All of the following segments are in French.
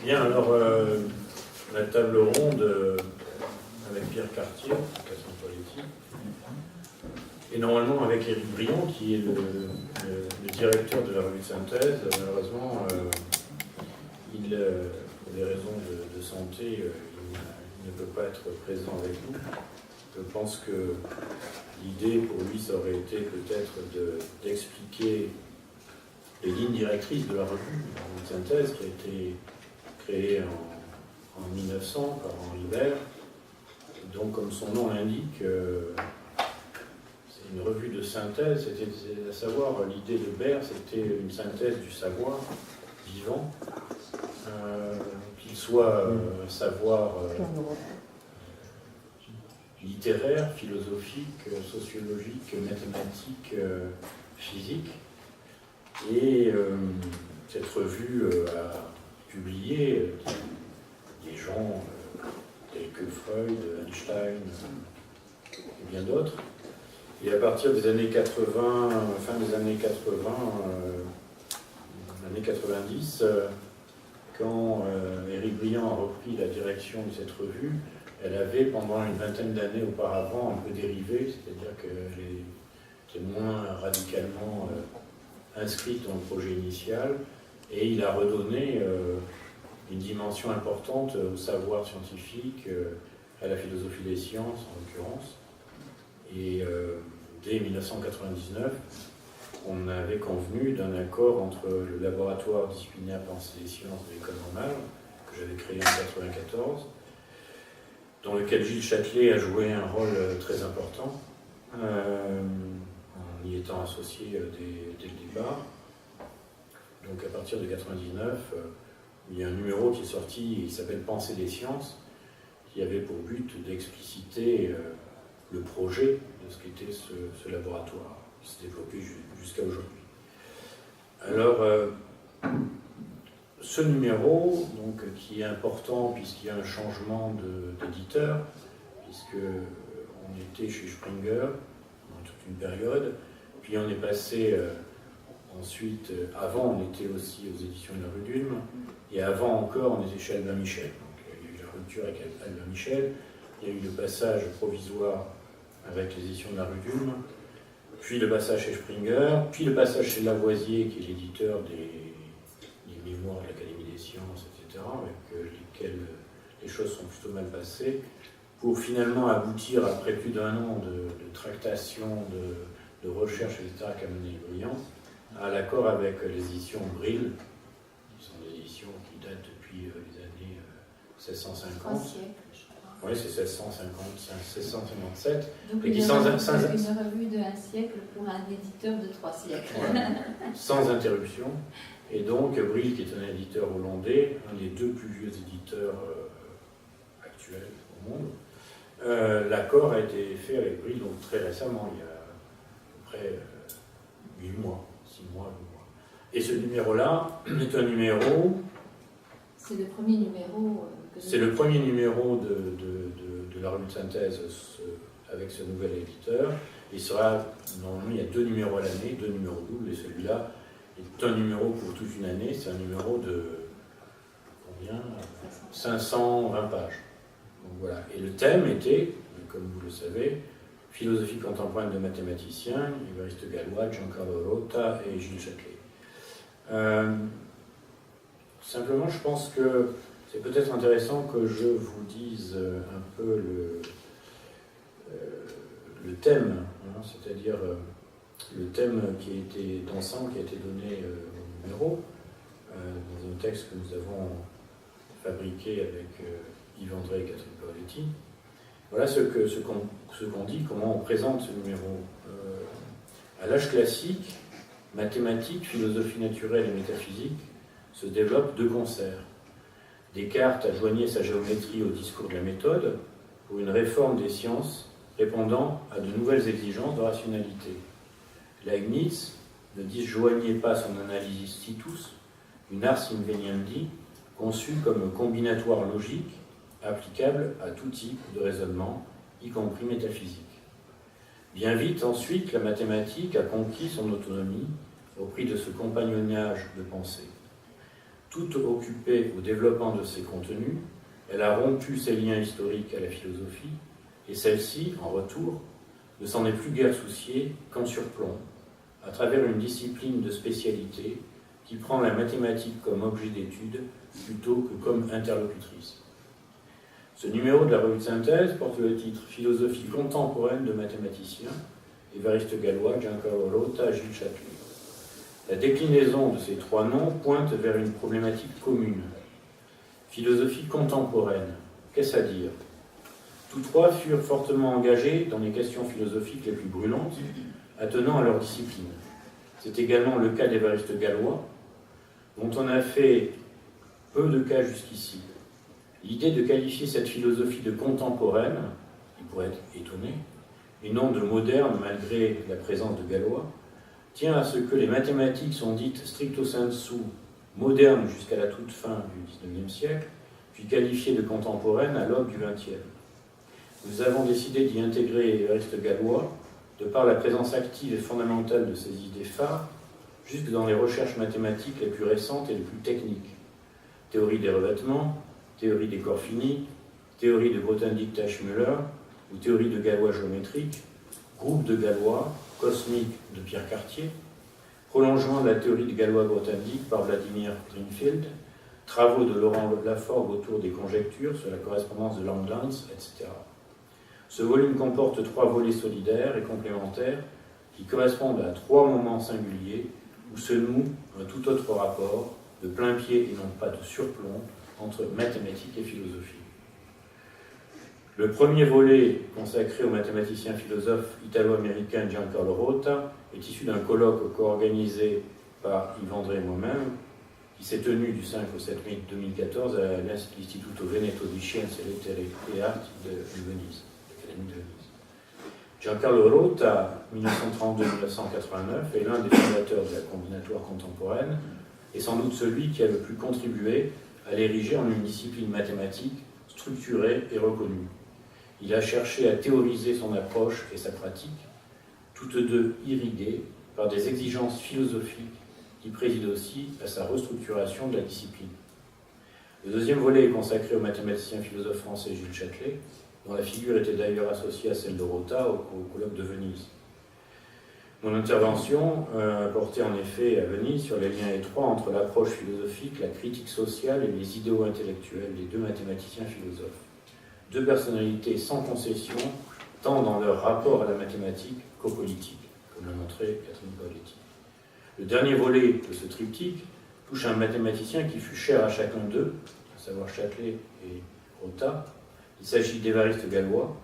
Bien, alors, la table ronde avec Pierre Cartier, Cassandre Poletti, et normalement avec Éric Briand, qui est le directeur de la revue de synthèse. Malheureusement, pour des raisons de santé, il ne peut pas être présent avec nous. Je pense que l'idée pour lui, ça aurait été peut-être d'expliquer les lignes directrices de la revue de synthèse qui a été créée en 1900 par Henri Bert. Donc, comme son nom l'indique, c'est une revue de synthèse. C'était, à savoir, l'idée de Bert, c'était une synthèse du savoir vivant, qu'il soit savoir littéraire, philosophique, sociologique, mathématique, physique. Et cette revue a publié des gens tels que Freud, Einstein et bien d'autres. Et à partir des années 80, fin des années 80, années 90, quand Éric Briand a repris la direction de cette revue, elle avait pendant une vingtaine d'années auparavant un peu dérivé, c'est-à-dire qu'elle était moins radicalement inscrite dans le projet initial, et il a redonné une dimension importante au savoir scientifique, à la philosophie des sciences en l'occurrence. Et dès 1999, on avait convenu d'un accord entre le laboratoire disciplinaire Pensée des sciences de l'École normale, que j'avais créé en 1994, dans lequel Gilles Châtelet a joué un rôle très important, en y étant associé dès le départ. Donc à partir de 1999, il y a un numéro qui est sorti, il s'appelle Pensée des sciences, qui avait pour but d'expliciter le projet de ce qu'était ce laboratoire, qui s'est développé jusqu'à aujourd'hui. Alors, ce numéro, donc, qui est important puisqu'il y a un changement d'éditeur, puisqu'on était chez Springer dans toute une période, puis on est passé ensuite, avant on était aussi aux éditions de la rue d'Ulm, et avant encore on était chez Albin Michel. Donc il y a eu la rupture avec Albin Michel, il y a eu le passage provisoire avec les éditions de la rue d'Ulm, puis le passage chez Springer, puis le passage chez Lavoisier, qui est l'éditeur des mémoires de l'Académie des sciences, etc., avec lesquels les choses sont plutôt mal passées, pour finalement aboutir, après plus d'un an de tractation, de recherche, etc., qu'a mené Briand, à l'accord avec les éditions Brill, qui sont des éditions qui datent depuis les années 1650. 3 siècles, je crois. Oui, c'est 1657. Donc et qui une revue de 1 siècle pour un éditeur de 3 siècles. Voilà, sans interruption. Et donc, Brill, qui est un éditeur hollandais, un des 2 plus vieux éditeurs actuels au monde, l'accord a été fait avec Brill donc, très récemment, il y a à peu près 8 mois, 6 mois, 8 mois. Et ce numéro-là est un numéro... C'est le premier numéro... C'est le premier numéro de la revue de synthèse avec ce nouvel éditeur. Il sera, normalement, il y a 2 numéros à l'année, 2 numéros doubles, et celui-là est un numéro pour toute une année. C'est un numéro de combien 520 pages. Donc voilà. Et le thème était, comme vous le savez, philosophie contemporaine de mathématiciens, Évariste Galois, Giancarlo Rota et Gilles Châtelet. Simplement, je pense que c'est peut-être intéressant que je vous dise un peu le thème, hein, c'est-à-dire le thème qui a été d'ensemble, qui a été donné au numéro, dans un texte que nous avons fabriqué avec Yves-André et Catherine Paoletti. Voilà ce qu'on dit, comment on présente ce numéro. À l'âge classique, mathématiques, philosophie naturelle et métaphysique se développent de concert. Descartes a joigné sa géométrie au discours de la méthode pour une réforme des sciences répondant à de nouvelles exigences de rationalité. Leibniz ne disjoignait pas son analysis situs, une ars inveniendi, conçue comme combinatoire logique applicable à tout type de raisonnement, y compris métaphysique. Bien vite, ensuite, la mathématique a conquis son autonomie au prix de ce compagnonnage de pensée. Toute occupée au développement de ses contenus, elle a rompu ses liens historiques à la philosophie, et celle-ci, en retour, ne s'en est plus guère souciée qu'en surplomb, à travers une discipline de spécialité qui prend la mathématique comme objet d'étude plutôt que comme interlocutrice. Ce numéro de la revue de synthèse porte le titre « Philosophie contemporaine de mathématiciens » Évariste Galois, Giancarlo Rota, Gilles Châtelet. La déclinaison de ces trois noms pointe vers une problématique commune. Philosophie contemporaine, qu'est-ce à dire? Tous trois furent fortement engagés dans les questions philosophiques les plus brûlantes, attenant à leur discipline. C'est également le cas d'Évariste Galois, dont on a fait peu de cas jusqu'ici. L'idée de qualifier cette philosophie de contemporaine, qui pourrait être étonnée, et non de moderne malgré la présence de Galois, tient à ce que les mathématiques sont dites stricto sensu modernes jusqu'à la toute fin du XIXe siècle, puis qualifiées de contemporaines à l'aube du XXe. Nous avons décidé d'y intégrer Évariste Galois, de par la présence active et fondamentale de ses idées phares, jusque dans les recherches mathématiques les plus récentes et les plus techniques. Théorie des revêtements, théorie des corps finis, théorie de Grothendieck-Teichmüller, ou théorie de Galois géométrique, groupe de Galois, cosmique de Pierre Cartier, prolongement de la théorie de Galois-Grothendieck par Vladimir Greenfield, travaux de Laurent Laforgue autour des conjectures sur la correspondance de Langlands, etc. Ce volume comporte 3 volets solidaires et complémentaires qui correspondent à 3 moments singuliers où se noue un tout autre rapport, de plein pied et non pas de surplomb, entre mathématiques et philosophie. Le premier volet, consacré au mathématicien philosophe italo-américain Giancarlo Rota, est issu d'un colloque co-organisé par Yves André et moi-même, qui s'est tenu du 5 au 7 mai 2014 à l'Istituto Veneto di Scienze, Lettere e Arti de Venise, l'Académie de Venise. Giancarlo Rota, 1932-1989, est l'un des fondateurs de la combinatoire contemporaine et sans doute celui qui a le plus contribué à l'ériger en une discipline mathématique structurée et reconnue. Il a cherché à théoriser son approche et sa pratique, toutes deux irriguées par des exigences philosophiques qui président aussi à sa restructuration de la discipline. Le deuxième volet est consacré au mathématicien philosophe français Gilles Châtelet, dont la figure était d'ailleurs associée à celle de Rota au colloque de Venise. Mon intervention portait en effet à Venise sur les liens étroits entre l'approche philosophique, la critique sociale et les idéaux intellectuels des deux mathématiciens philosophes. Deux personnalités sans concession, tant dans leur rapport à la mathématique qu'au politique, comme l'a montré Catherine Paoletti. Le dernier volet de ce triptyque touche un mathématicien qui fut cher à chacun d'eux, à savoir Châtelet et Rota. Il s'agit d'Évariste Galois,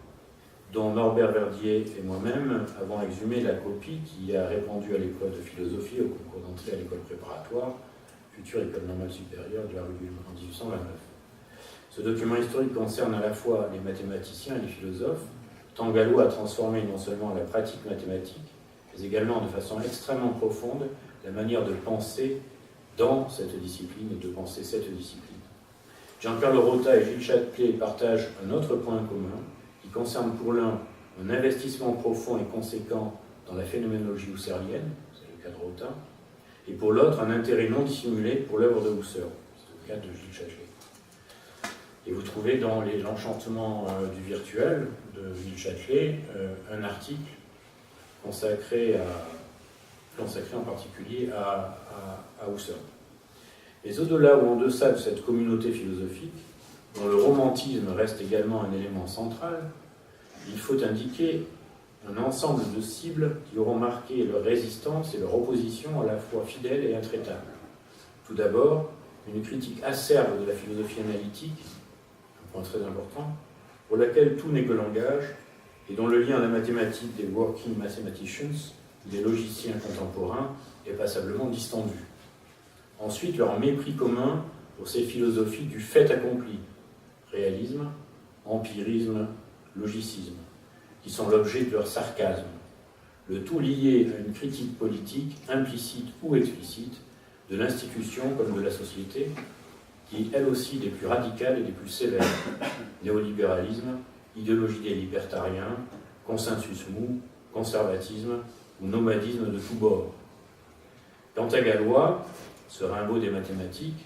dont Norbert Verdier et moi-même avons exhumé la copie qui a répondu à l'épreuve de philosophie au concours d'entrée à l'école préparatoire, future école normale supérieure de la rue en 1829. Ce document historique concerne à la fois les mathématiciens et les philosophes, tant Galois a transformé non seulement la pratique mathématique, mais également de façon extrêmement profonde la manière de penser dans cette discipline et de penser cette discipline. Giancarlo Rota et Gilles Châtelet partagent un autre point commun qui concerne pour l'un un investissement profond et conséquent dans la phénoménologie husserlienne, c'est le cas de Rota, et pour l'autre un intérêt non dissimulé pour l'œuvre de Husserl, c'est le cas de Gilles Châtelet. Et vous trouvez dans l'enchantement du virtuel de Gilles Châtelet un article consacré en particulier à Husserl. Mais au-delà ou en deçà de cette communauté philosophique, dont le romantisme reste également un élément central, il faut indiquer un ensemble de cibles qui auront marqué leur résistance et leur opposition à la fois fidèle et intraitable. Tout d'abord, une critique acerbe de la philosophie analytique, un point très important, pour laquelle tout n'est que langage, et dont le lien à la mathématique des working mathematicians, des logiciens contemporains, est passablement distendu. Ensuite, leur mépris commun pour ces philosophies du fait accompli, réalisme, empirisme, logicisme, qui sont l'objet de leur sarcasme, le tout lié à une critique politique, implicite ou explicite, de l'institution comme de la société, qui est elle aussi des plus radicales et des plus sévères. Néolibéralisme, idéologie des libertariens, consensus mou, conservatisme ou nomadisme de tous bords. Quant à Galois, ce Rimbaud des mathématiques,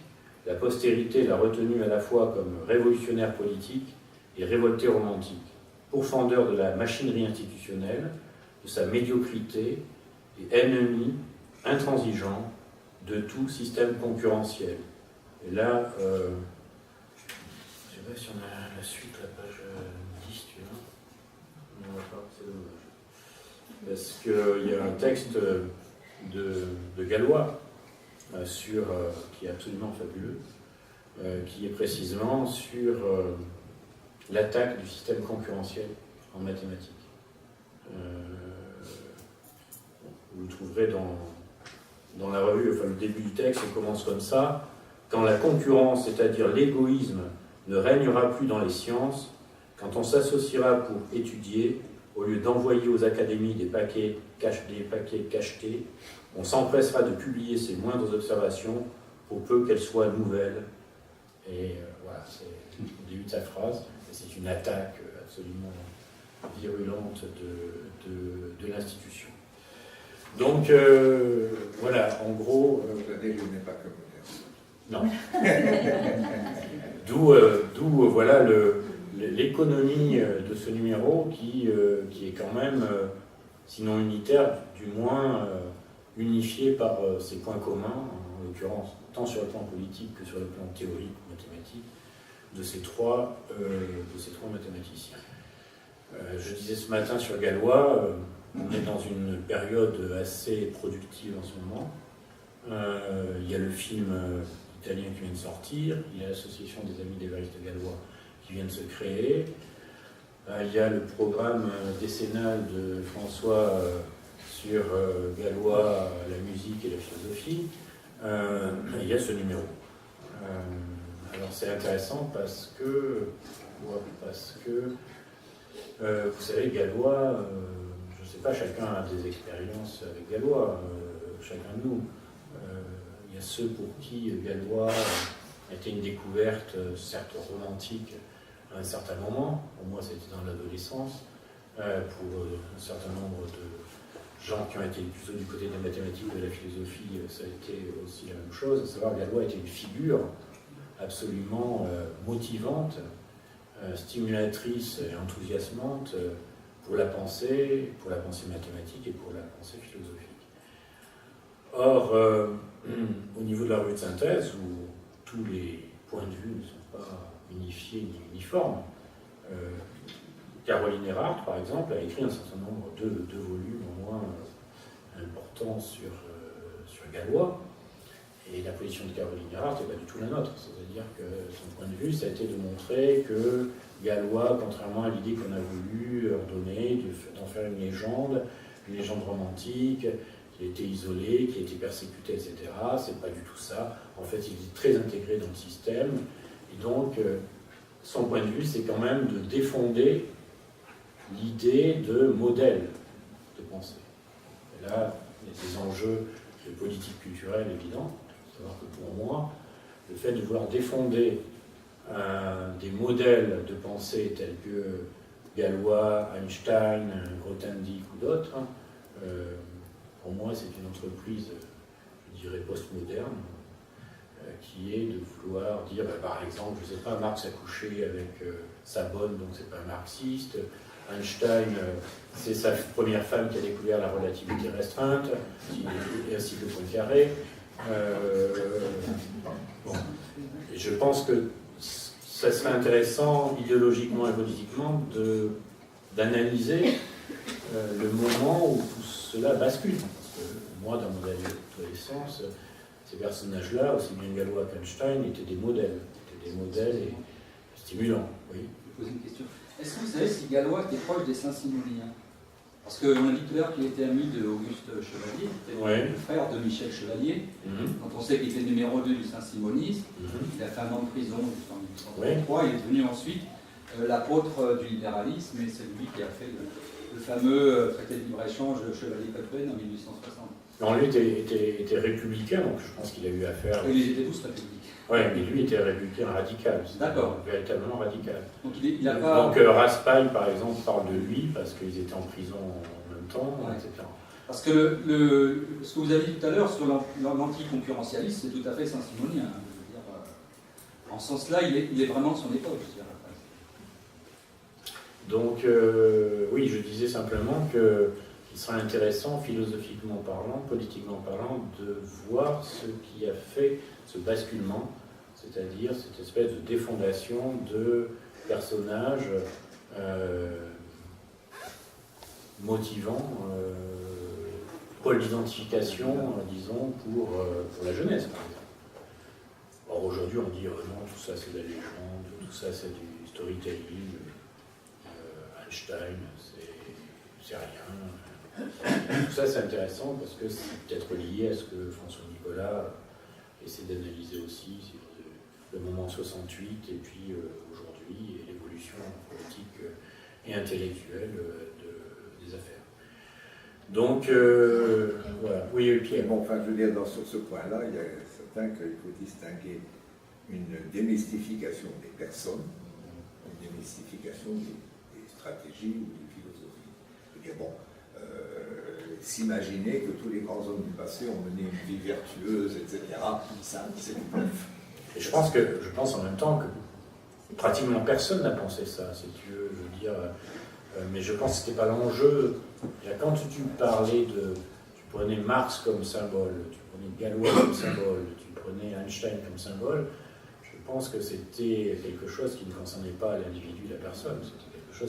La postérité l'a retenu à la fois comme révolutionnaire politique et révolté romantique, pourfendeur de la machinerie institutionnelle, de sa médiocrité et ennemi intransigeant de tout système concurrentiel. Et là, je ne sais pas si on a la suite, la page 10, tu vois. On va pas, c'est dommage. Parce qu'il y a un texte de Gallois qui est absolument fabuleux, qui est précisément sur l'attaque du système concurrentiel en mathématiques. Vous le trouverez dans la revue, enfin le début du texte, on commence comme ça. Quand la concurrence, c'est-à-dire l'égoïsme, ne régnera plus dans les sciences, quand on s'associera pour étudier, au lieu d'envoyer aux académies des paquets cachetés, on s'empressera de publier ses moindres observations, pour peu qu'elles soient nouvelles. Et voilà, c'est le début de sa phrase. C'est une attaque absolument virulente de l'institution. Donc, voilà, en gros... Je n'est pas que non. D'où voilà, l'économie de ce numéro qui est quand même, sinon unitaire, du moins unifié par ses points communs, en l'occurrence, tant sur le plan politique que sur le plan théorique, mathématique, de ces trois mathématiciens. Je disais ce matin sur Galois, on est dans une période assez productive en ce moment. Il y a le film italien qui vient de sortir, il y a l'association des amis d'Évariste Galois qui vient de se créer, il y a le programme décennal de François sur Galois, la musique et la philosophie, il y a ce numéro. Alors c'est intéressant parce que vous savez, Galois, je ne sais pas, chacun a des expériences avec Galois, chacun de nous. Il y a ceux pour qui Galois a été une découverte, certes romantique, à un certain moment. Pour moi, c'était dans l'adolescence. Pour un certain nombre de gens qui ont été plutôt du côté des mathématiques, de la philosophie, ça a été aussi la même chose. À savoir, Galois était une figure absolument motivante, stimulatrice et enthousiasmante pour la pensée mathématique et pour la pensée philosophique. Or, au niveau de la revue de synthèse, où tous les points de vue ne sont pas unifiés ni uniformes, Caroline Erhardt, par exemple, a écrit un certain nombre de volumes au moins importants sur Galois. Et la position de Caroline Erhardt n'est pas du tout la nôtre. C'est-à-dire que son point de vue, ça a été de montrer que Galois, contrairement à l'idée qu'on a voulu leur donner, d'en faire une légende romantique, qui a été isolé, qui a été persécuté, etc. C'est pas du tout ça. En fait, il est très intégré dans le système. Et donc, son point de vue, c'est quand même de défonder l'idée de modèle de pensée. Et là, il y a des enjeux de politique culturelle évidents. C'est-à-dire que pour moi, le fait de vouloir défendre des modèles de pensée tels que Galois, Einstein, Grothendieck ou d'autres, pour moi, c'est une entreprise, je dirais, postmoderne, qui est de vouloir dire, par exemple, je ne sais pas, Marx a couché avec Sabonne, donc c'est pas un marxiste. Einstein, c'est sa première femme qui a découvert la relativité restreinte, et ainsi que Poincaré. Bon. Et je pense que ça serait intéressant, idéologiquement et politiquement, d'analyser le moment où tout cela bascule. Parce que moi, dans mon adolescence, ces personnages-là, aussi bien Galois qu'Einstein, étaient des modèles et stimulants. Oui. Je vais poser une question. Est-ce que vous savez si Galois était proche des Saint-Simoniens? Parce qu'on a dit tout à l'heure qu'il était ami d'Auguste Chevalier, le frère de Michel Chevalier. Quand on sait qu'il était numéro 2 du Saint-Simonisme, il a fait un an de prison jusqu'en 1833, il est devenu ensuite l'apôtre du libéralisme, et c'est lui qui a fait le fameux traité de libre-échange Chevalier-Cottbus en 1860. Non, lui était républicain, donc je pense qu'il a eu affaire... Ils étaient tous républicains. Oui, mais lui était républicain radical. D'accord. Véritablement radical. Donc il a pas... Donc Raspail, par exemple, parle de lui parce qu'ils étaient en prison en même temps, etc. Parce que ce que vous avez dit tout à l'heure sur l'anticoncurrentialisme, c'est tout à fait saint-simonien. En ce sens-là, il est vraiment de son époque, je dirais. Donc, oui, je disais simplement qu'il serait intéressant, philosophiquement parlant, politiquement parlant, de voir ce qui a fait ce basculement, c'est-à-dire cette espèce de défondation de personnages motivants, pôle d'identification, disons, pour la jeunesse, par exemple. Or, aujourd'hui, on dit non, tout ça c'est de la légende, tout ça c'est du storytelling. Einstein, c'est rien. Tout ça, c'est intéressant parce que c'est peut-être lié à ce que François Nicolas essaie d'analyser aussi sur le moment 68 et puis aujourd'hui et l'évolution politique et intellectuelle des affaires. Donc, voilà. Oui, Pierre. Bon, enfin, je veux dire, sur ce point-là, il y a certain qu'il faut distinguer une démystification des personnes, une démystification des stratégie ou de philosophie. Je veux dire, bon, s'imaginer que tous les grands hommes du passé ont mené une vie vertueuse, etc., ça, c'est du bluff. Et je pense en même temps que pratiquement personne n'a pensé ça, si tu veux, je veux dire, mais je pense que ce n'était pas l'enjeu. Quand tu parlais tu prenais Marx comme symbole, tu prenais Galois comme symbole, tu prenais Einstein comme symbole, je pense que c'était quelque chose qui ne concernait pas l'individu, la personne.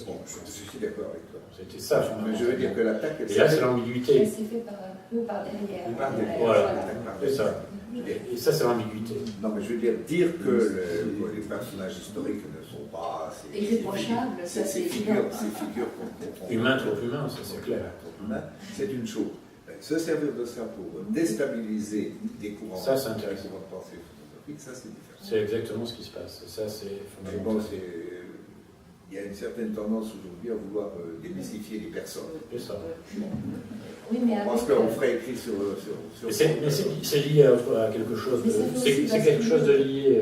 Bon, je suis d'accord avec toi. C'était ça. Mais je veux dire que l'attaque... Et là, c'est l'ambiguïté. C'est fait un peu par derrière. Voilà, c'est ça. Et ça, c'est l'ambiguïté. Non, mais je veux dire que les personnages historiques ne sont pas... irréprochables, ça c'est évident. Ces figures qu'on... Humain, trop humain, ça c'est clair. C'est une chose. Se servir de ça pour déstabiliser des courants... Ça, c'est intéressant. Des courants de pensée philosophique, ça c'est différent. C'est exactement ce qui se passe. Ça, c'est fondamental. Il y a une certaine tendance aujourd'hui à vouloir démystifier les personnes. C'est ça. Oui, mais parce qu'on ferait écrit sur mais c'est lié à quelque chose. C'est quelque chose de lié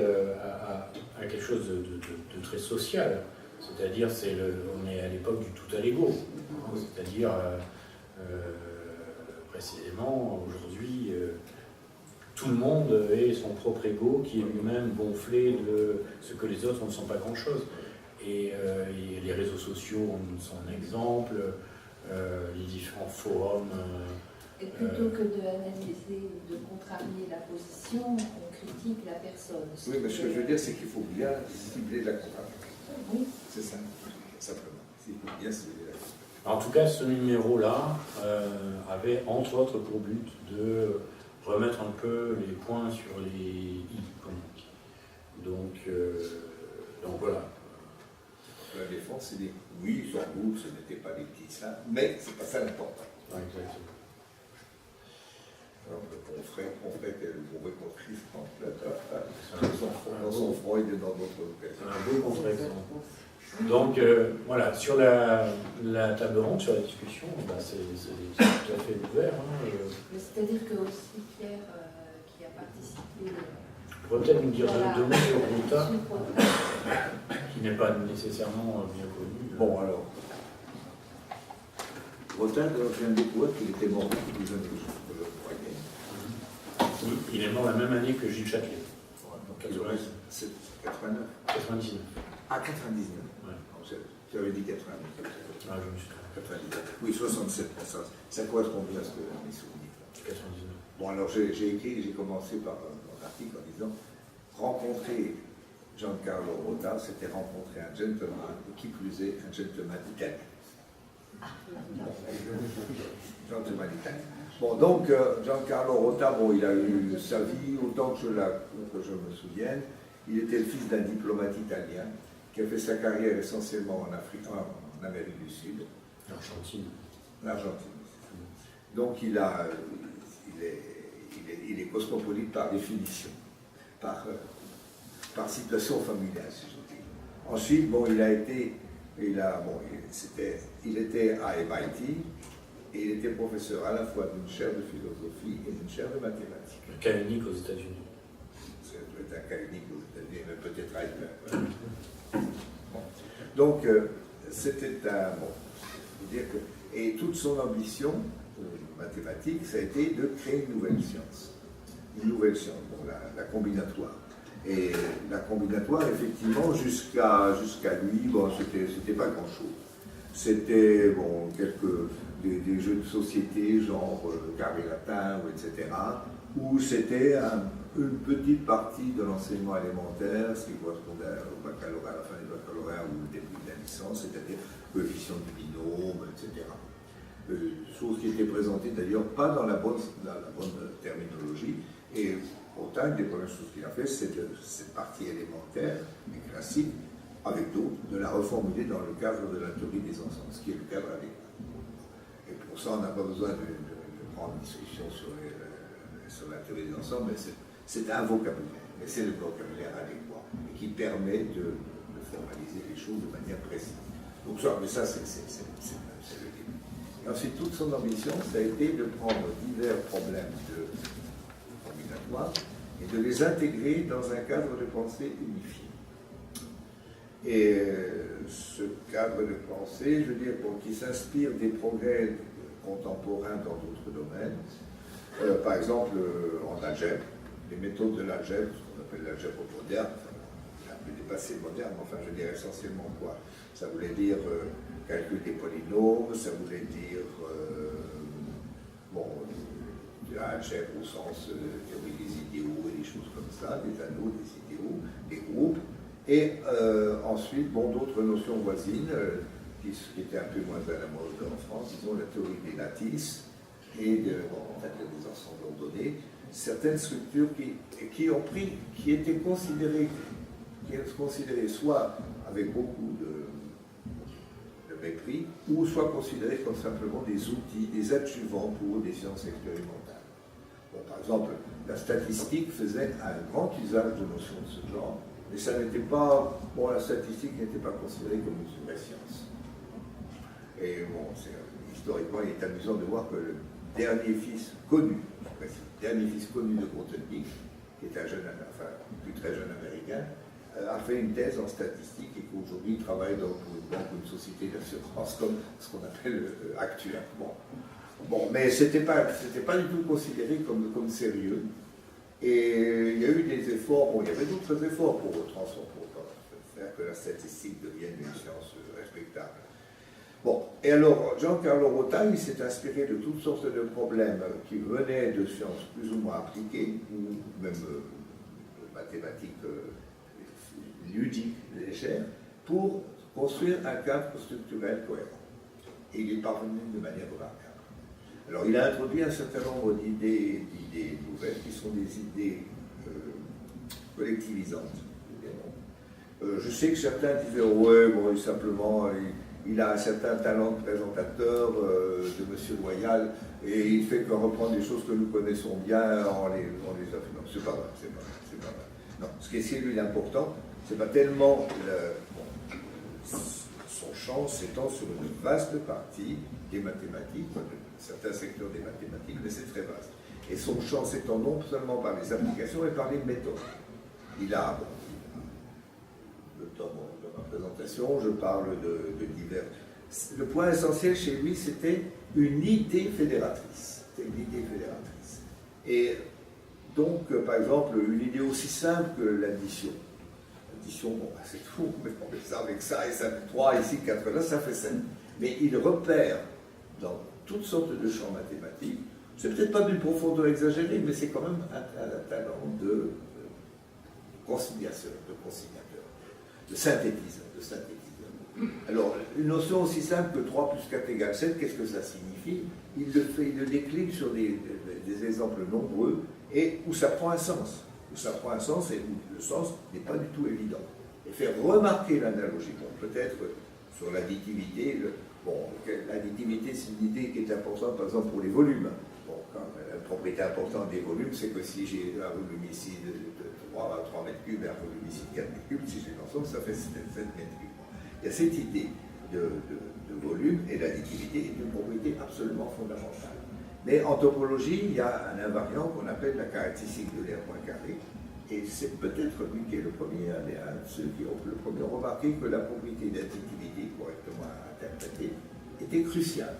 à quelque chose de très social. C'est-à-dire, on est à l'époque du tout à l'ego. C'est-à-dire, précisément, aujourd'hui, tout le monde est son propre ego qui est lui-même gonflé de ce que les autres ne sont pas grand-chose. Et les réseaux sociaux en sont un exemple, les différents forums. Et plutôt que d'analyser ou de contrarier la position, on critique la personne. Oui, mais ce que je veux dire, c'est qu'il faut bien cibler la contradiction. Oui. C'est ça, simplement. Il faut bien cibler la contradiction. En tout cas, ce numéro-là avait entre autres pour but de remettre un peu les points sur les i, comme on dit. Donc voilà. La défense, c'est des oui, sans doute, ce n'était pas des petits seins, mais c'est pas ça l'important. Ouais, exactement. Alors, le confrère qu'elle pouvait construire dans son Freud et dans d'autres occasions. Un beau contre-exemple. Donc voilà, sur la table ronde, sur la discussion, c'est tout à fait ouvert. C'est-à-dire que aussi Pierre, qui a participé... On pourrait peut-être nous dire deux mots sur Rota, qui n'est pas nécessairement bien connu. Bon, alors, Rota, je viens de découvrir qu'il était mort beaucoup plus jeune que je le croyais. Il est mort la même année que Gilles Châtelet. C'est 89. 99. Ah, 99. Ouais. J'avais dit 89. Ah, je me suis trompé. 99. Oui, 67. Ça correspond bien à ce que mes souvenirs. 99. Bon, alors j'ai commencé par un article en disant rencontrer Giancarlo Rota, c'était rencontrer un gentleman, et qui plus est, un gentleman italien. Gentleman italien. Bon, donc, Giancarlo Rota, bon, il a eu sa vie, autant que je me souvienne. Il était le fils d'un diplomate italien qui a fait sa carrière essentiellement en Amérique du Sud. L'Argentine. Donc, il est cosmopolite par définition, par situation familiale, si je dis. Ensuite, bon, il était à MIT et il était professeur à la fois d'une chaire de philosophie et d'une chaire de mathématiques. Un cas unique aux États-Unis. C'est un cas unique aux États-Unis, mais peut-être ailleurs. Bon. Donc, c'était un... Bon, je veux dire que... Et toute son ambition mathématique, ça a été de créer une nouvelle science. Une nouvelle science, bon, la combinatoire. Et la combinatoire, effectivement, jusqu'à lui, bon, c'était pas grand-chose. C'était bon, des jeux de société, genre carré latin, etc., où c'était une petite partie de l'enseignement élémentaire, ce qui correspondait au baccalauréat, à la fin du baccalauréat ou au début de la licence, c'est-à-dire coefficient du binôme, etc. Chose qui était présentée d'ailleurs pas dans la bonne terminologie. Et pourtant, une des premières choses qu'il a fait, c'est de cette partie élémentaire et classique, avec d'autres, de la reformuler dans le cadre de la théorie des ensembles, ce qui est le cadre adéquat. Et pour ça, on n'a pas besoin de prendre une discussion sur la théorie des ensembles, mais c'est un vocabulaire, mais c'est le vocabulaire adéquat, et qui permet de formaliser les choses de manière précise. Donc ça, mais ça, c'est le début. Et ensuite, toute son ambition, ça a été de prendre divers problèmes de combinatoire et de les intégrer dans un cadre de pensée unifié. Et ce cadre de pensée, je veux dire, qui s'inspire des progrès contemporains dans d'autres domaines, par exemple en algèbre, les méthodes de l'algèbre, ce qu'on appelle l'algèbre moderne, un peu dépassé le moderne, mais enfin je veux dire essentiellement quoi? Ça voulait dire calcul des polynômes, ça voulait dire l'algèbre au sens théorie des idéaux et des choses comme ça, des anneaux, des idéaux, des groupes, et ensuite d'autres notions voisines qui étaient un peu moins à la mode en France, disons la théorie des lattices et des ensembles ordonnés, certaines structures qui étaient considérées soit avec beaucoup de mépris, ou soit considérées comme simplement des outils, des adjuvants pour des sciences expérimentales. Bon, par exemple, la statistique faisait un grand usage de notions de ce genre, mais ça n'était pas, la statistique n'était pas considérée comme une vraie science. Et historiquement, il est amusant de voir que le dernier fils connu de Grothendieck, qui est un plus très jeune américain, a fait une thèse en statistique et qu'aujourd'hui travaille pour une banque ou une société d'assurance comme ce qu'on appelle Actua. Mais c'était pas du tout considéré comme sérieux. Et il y a eu des efforts, il y avait d'autres efforts pour faire que la statistique devienne une science respectable. Et alors, Giancarlo Rota, il s'est inspiré de toutes sortes de problèmes qui venaient de sciences plus ou moins appliquées, ou même de mathématiques ludiques, légères, pour construire un cadre structurel cohérent. Et il est parvenu de manière remarquable. Alors, il a introduit un certain nombre d'idées nouvelles qui sont des idées collectivisantes. Je sais que certains disaient, simplement, il a un certain talent de présentateur de M. Loyal et il fait que reprendre des choses que nous connaissons bien en les affaires. Non, c'est pas vrai, c'est pas vrai. Non, ce qui est chez lui important, c'est pas tellement son champ s'étend sur une vaste partie des mathématiques, certains secteurs des mathématiques, mais c'est très vaste. Et son champ s'étend non seulement par les applications, mais par les méthodes. Il a, dans ma présentation, je parle de divers. Le point essentiel chez lui, c'était une idée fédératrice. Et donc, par exemple, une idée aussi simple que l'addition. L'addition, c'est tout, mais on fait ça avec ça, et ça fait 3, ici 4, là, ça fait 7. Mais il repère dans toutes sortes de champs mathématiques, c'est peut-être pas d'une profondeur exagérée, mais c'est quand même un talent de conciliateur, de synthétiseur. Alors, une notion aussi simple que 3 plus 4 égale 7, qu'est-ce que ça signifie? Il le décline sur des exemples nombreux, et où ça prend un sens. Et où le sens n'est pas du tout évident. Et faire remarquer l'analogie, peut-être sur l'additivité, l'additivité, c'est une idée qui est importante, par exemple, pour les volumes. La propriété importante des volumes, c'est que si j'ai un volume ici de 3 mètres cubes et un volume ici de 4 mètres cubes, si j'ai l'ensemble, ça fait 7 mètres cubes. Il y a cette idée de volume, et l'additivité est une propriété absolument fondamentale. Mais en topologie, il y a un invariant qu'on appelle la caractéristique de l'air moins carré, et c'est peut-être lui qui est le premier, un de ceux qui ont le premier remarqué que la propriété d'additivité, correctement interprétée, était cruciale.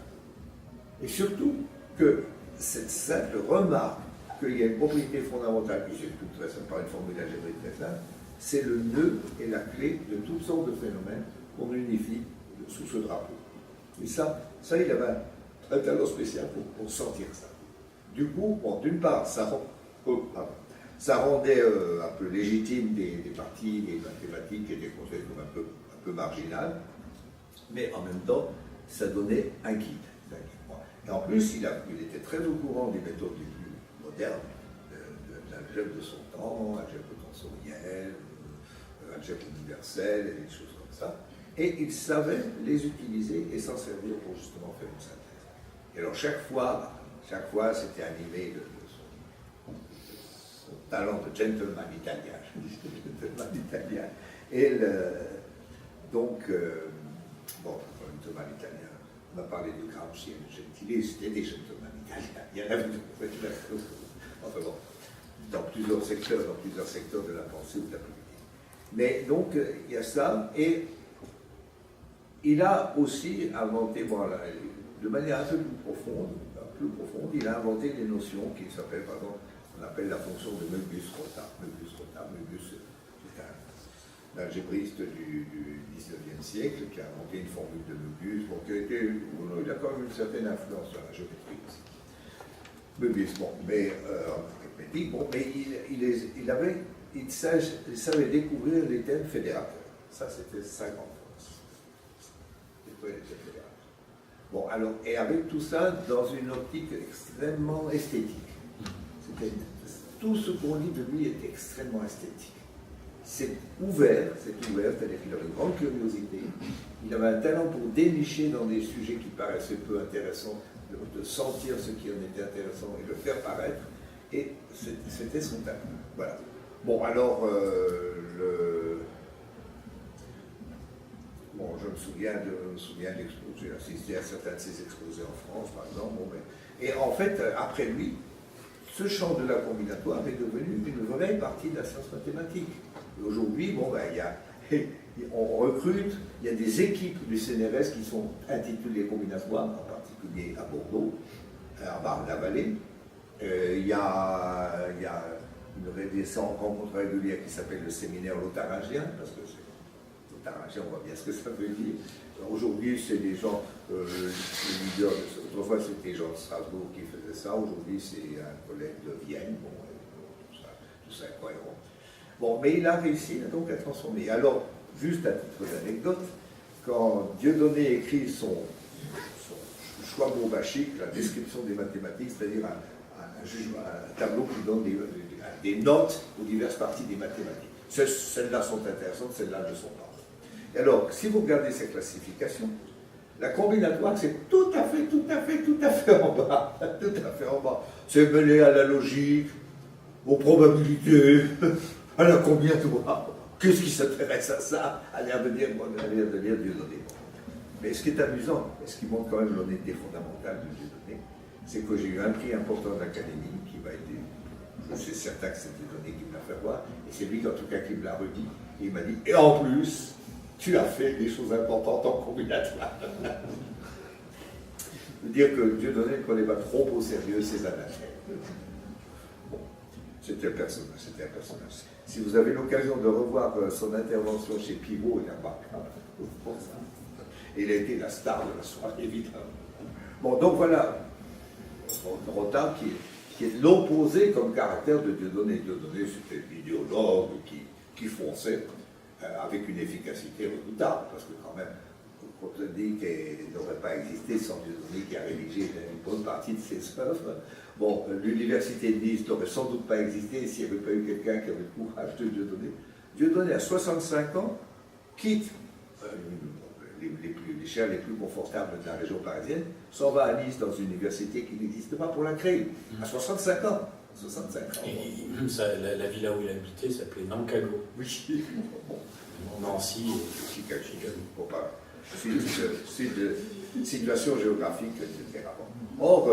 Et surtout que cette simple remarque qu'il y a une propriété fondamentale qui s'explique très simple par une formule algébrique très simple, c'est le nœud et la clé de toutes sortes de phénomènes qu'on unifie sous ce drapeau. Et ça il avait un talent spécial pour sortir ça. Du coup, bon, d'une part, ça rendait un peu légitime des parties, des mathématiques qui étaient considérées comme un peu marginales, mais en même temps, ça donnait un guide. Et en plus, il était très au courant des méthodes les plus modernes de l'algèbre de son temps, algèbre tensorielle, algèbre universelle, et des choses comme ça. Et il savait les utiliser et s'en servir pour justement faire une synthèse. Et alors chaque fois c'était animé de son talent de gentleman italien. Je dis gentleman italien. Et donc, gentleman italien. On a parlé de Gramsci et de Gentili, c'était des gentlemen italiens. Il y en avait enfin bon, dans plusieurs secteurs de la pensée ou de la politique. Mais donc, il y a ça, et il a aussi inventé, de manière un peu plus profonde, il a inventé des notions qui s'appellent, par exemple, on appelle la fonction de Möbius-Rota. Möbius, c'est un algébriste du 19e siècle qui a inventé une formule de Möbius, il a quand même une certaine influence sur la géométrie aussi. Möbius, mais il savait découvrir les thèmes fédérateurs. Ça, c'était sa grande force. Les thèmes fédérateurs. Bon, alors, et avec tout ça, dans une optique extrêmement esthétique. Tout ce qu'on dit de lui est extrêmement esthétique. C'est ouvert, c'est-à-dire qu'il avait une grande curiosité, il avait un talent pour dénicher dans des sujets qui paraissaient peu intéressants, de sentir ce qui en était intéressant et le faire paraître, et c'était son talent. Voilà. Bon, alors, je me souviens de l'exposé, j'ai assisté à certains de ses exposés en France, par exemple, et en fait, après lui, ce champ de la combinatoire est devenu une vraie partie de la science mathématique. Aujourd'hui, on recrute, il y a des équipes du CNRS qui sont intitulées combinatoires, en particulier à Bordeaux, à Bar-la-Vallée. Il y a des rencontres régulières qui s'appellent le séminaire lotharingien, parce que lotharingien, on voit bien ce que ça veut dire. Aujourd'hui, c'est des gens, les leaders, autrefois c'était Jean de Strasbourg qui faisait ça, aujourd'hui c'est un collègue de Vienne, tout ça est cohérent. Bon, mais il a réussi donc à transformer. Alors, juste à titre d'anecdote, quand Dieudonné écrit son choix bourbachique, la description des mathématiques, c'est-à-dire un tableau qui donne des notes aux diverses parties des mathématiques. Celles-là sont intéressantes, celles-là ne sont pas. Et alors, si vous regardez ces classifications, la combinatoire, c'est tout à fait en bas. Tout à fait en bas. C'est mêlé à la logique, aux probabilités, à la combinatoire. Qu'est-ce qui s'intéresse à ça? À l'air de dire Dieudonné. Mais ce qui est amusant, et ce qui montre quand même l'honnêteté fondamentale de Dieudonné, c'est que j'ai eu un prix important de l'Académie qui m'a été, je suis certain que c'est Dieudonné qui me l'a fait voir, et c'est lui en tout cas qui me l'a redit, et il m'a dit, et en plus, tu as fait des choses importantes en combinatoire. Je veux dire que Dieudonné ne prenait pas trop au sérieux ses anathèmes. Bon, c'était un personnage. Si vous avez l'occasion de revoir son intervention chez Pivot, il n'a pas pour ça. Il a été la star de la soirée, évidemment. Bon, donc voilà, Rota qui est l'opposé comme caractère de Dieudonné. Dieudonné, c'était l'idéologue qui fonçait avec une efficacité redoutable, parce que quand même, quand on dit qu'elle n'aurait pas existé sans Dieudonné qui a rédigé une bonne partie de ses œuvres, bon, l'université de Nice n'aurait sans doute pas existé s'il n'y avait pas eu quelqu'un qui avait le courage de Dieudonné. Dieudonné, à 65 ans, quitte les chaires les plus confortables de la région parisienne, s'en va à Nice dans une université qui n'existe pas pour la créer, à 65 ans. 65 ans. Et la villa où il habitait s'appelait Nankago. Oui. Nancy et Chicago. Pour pas. Situation géographique, etc. Or,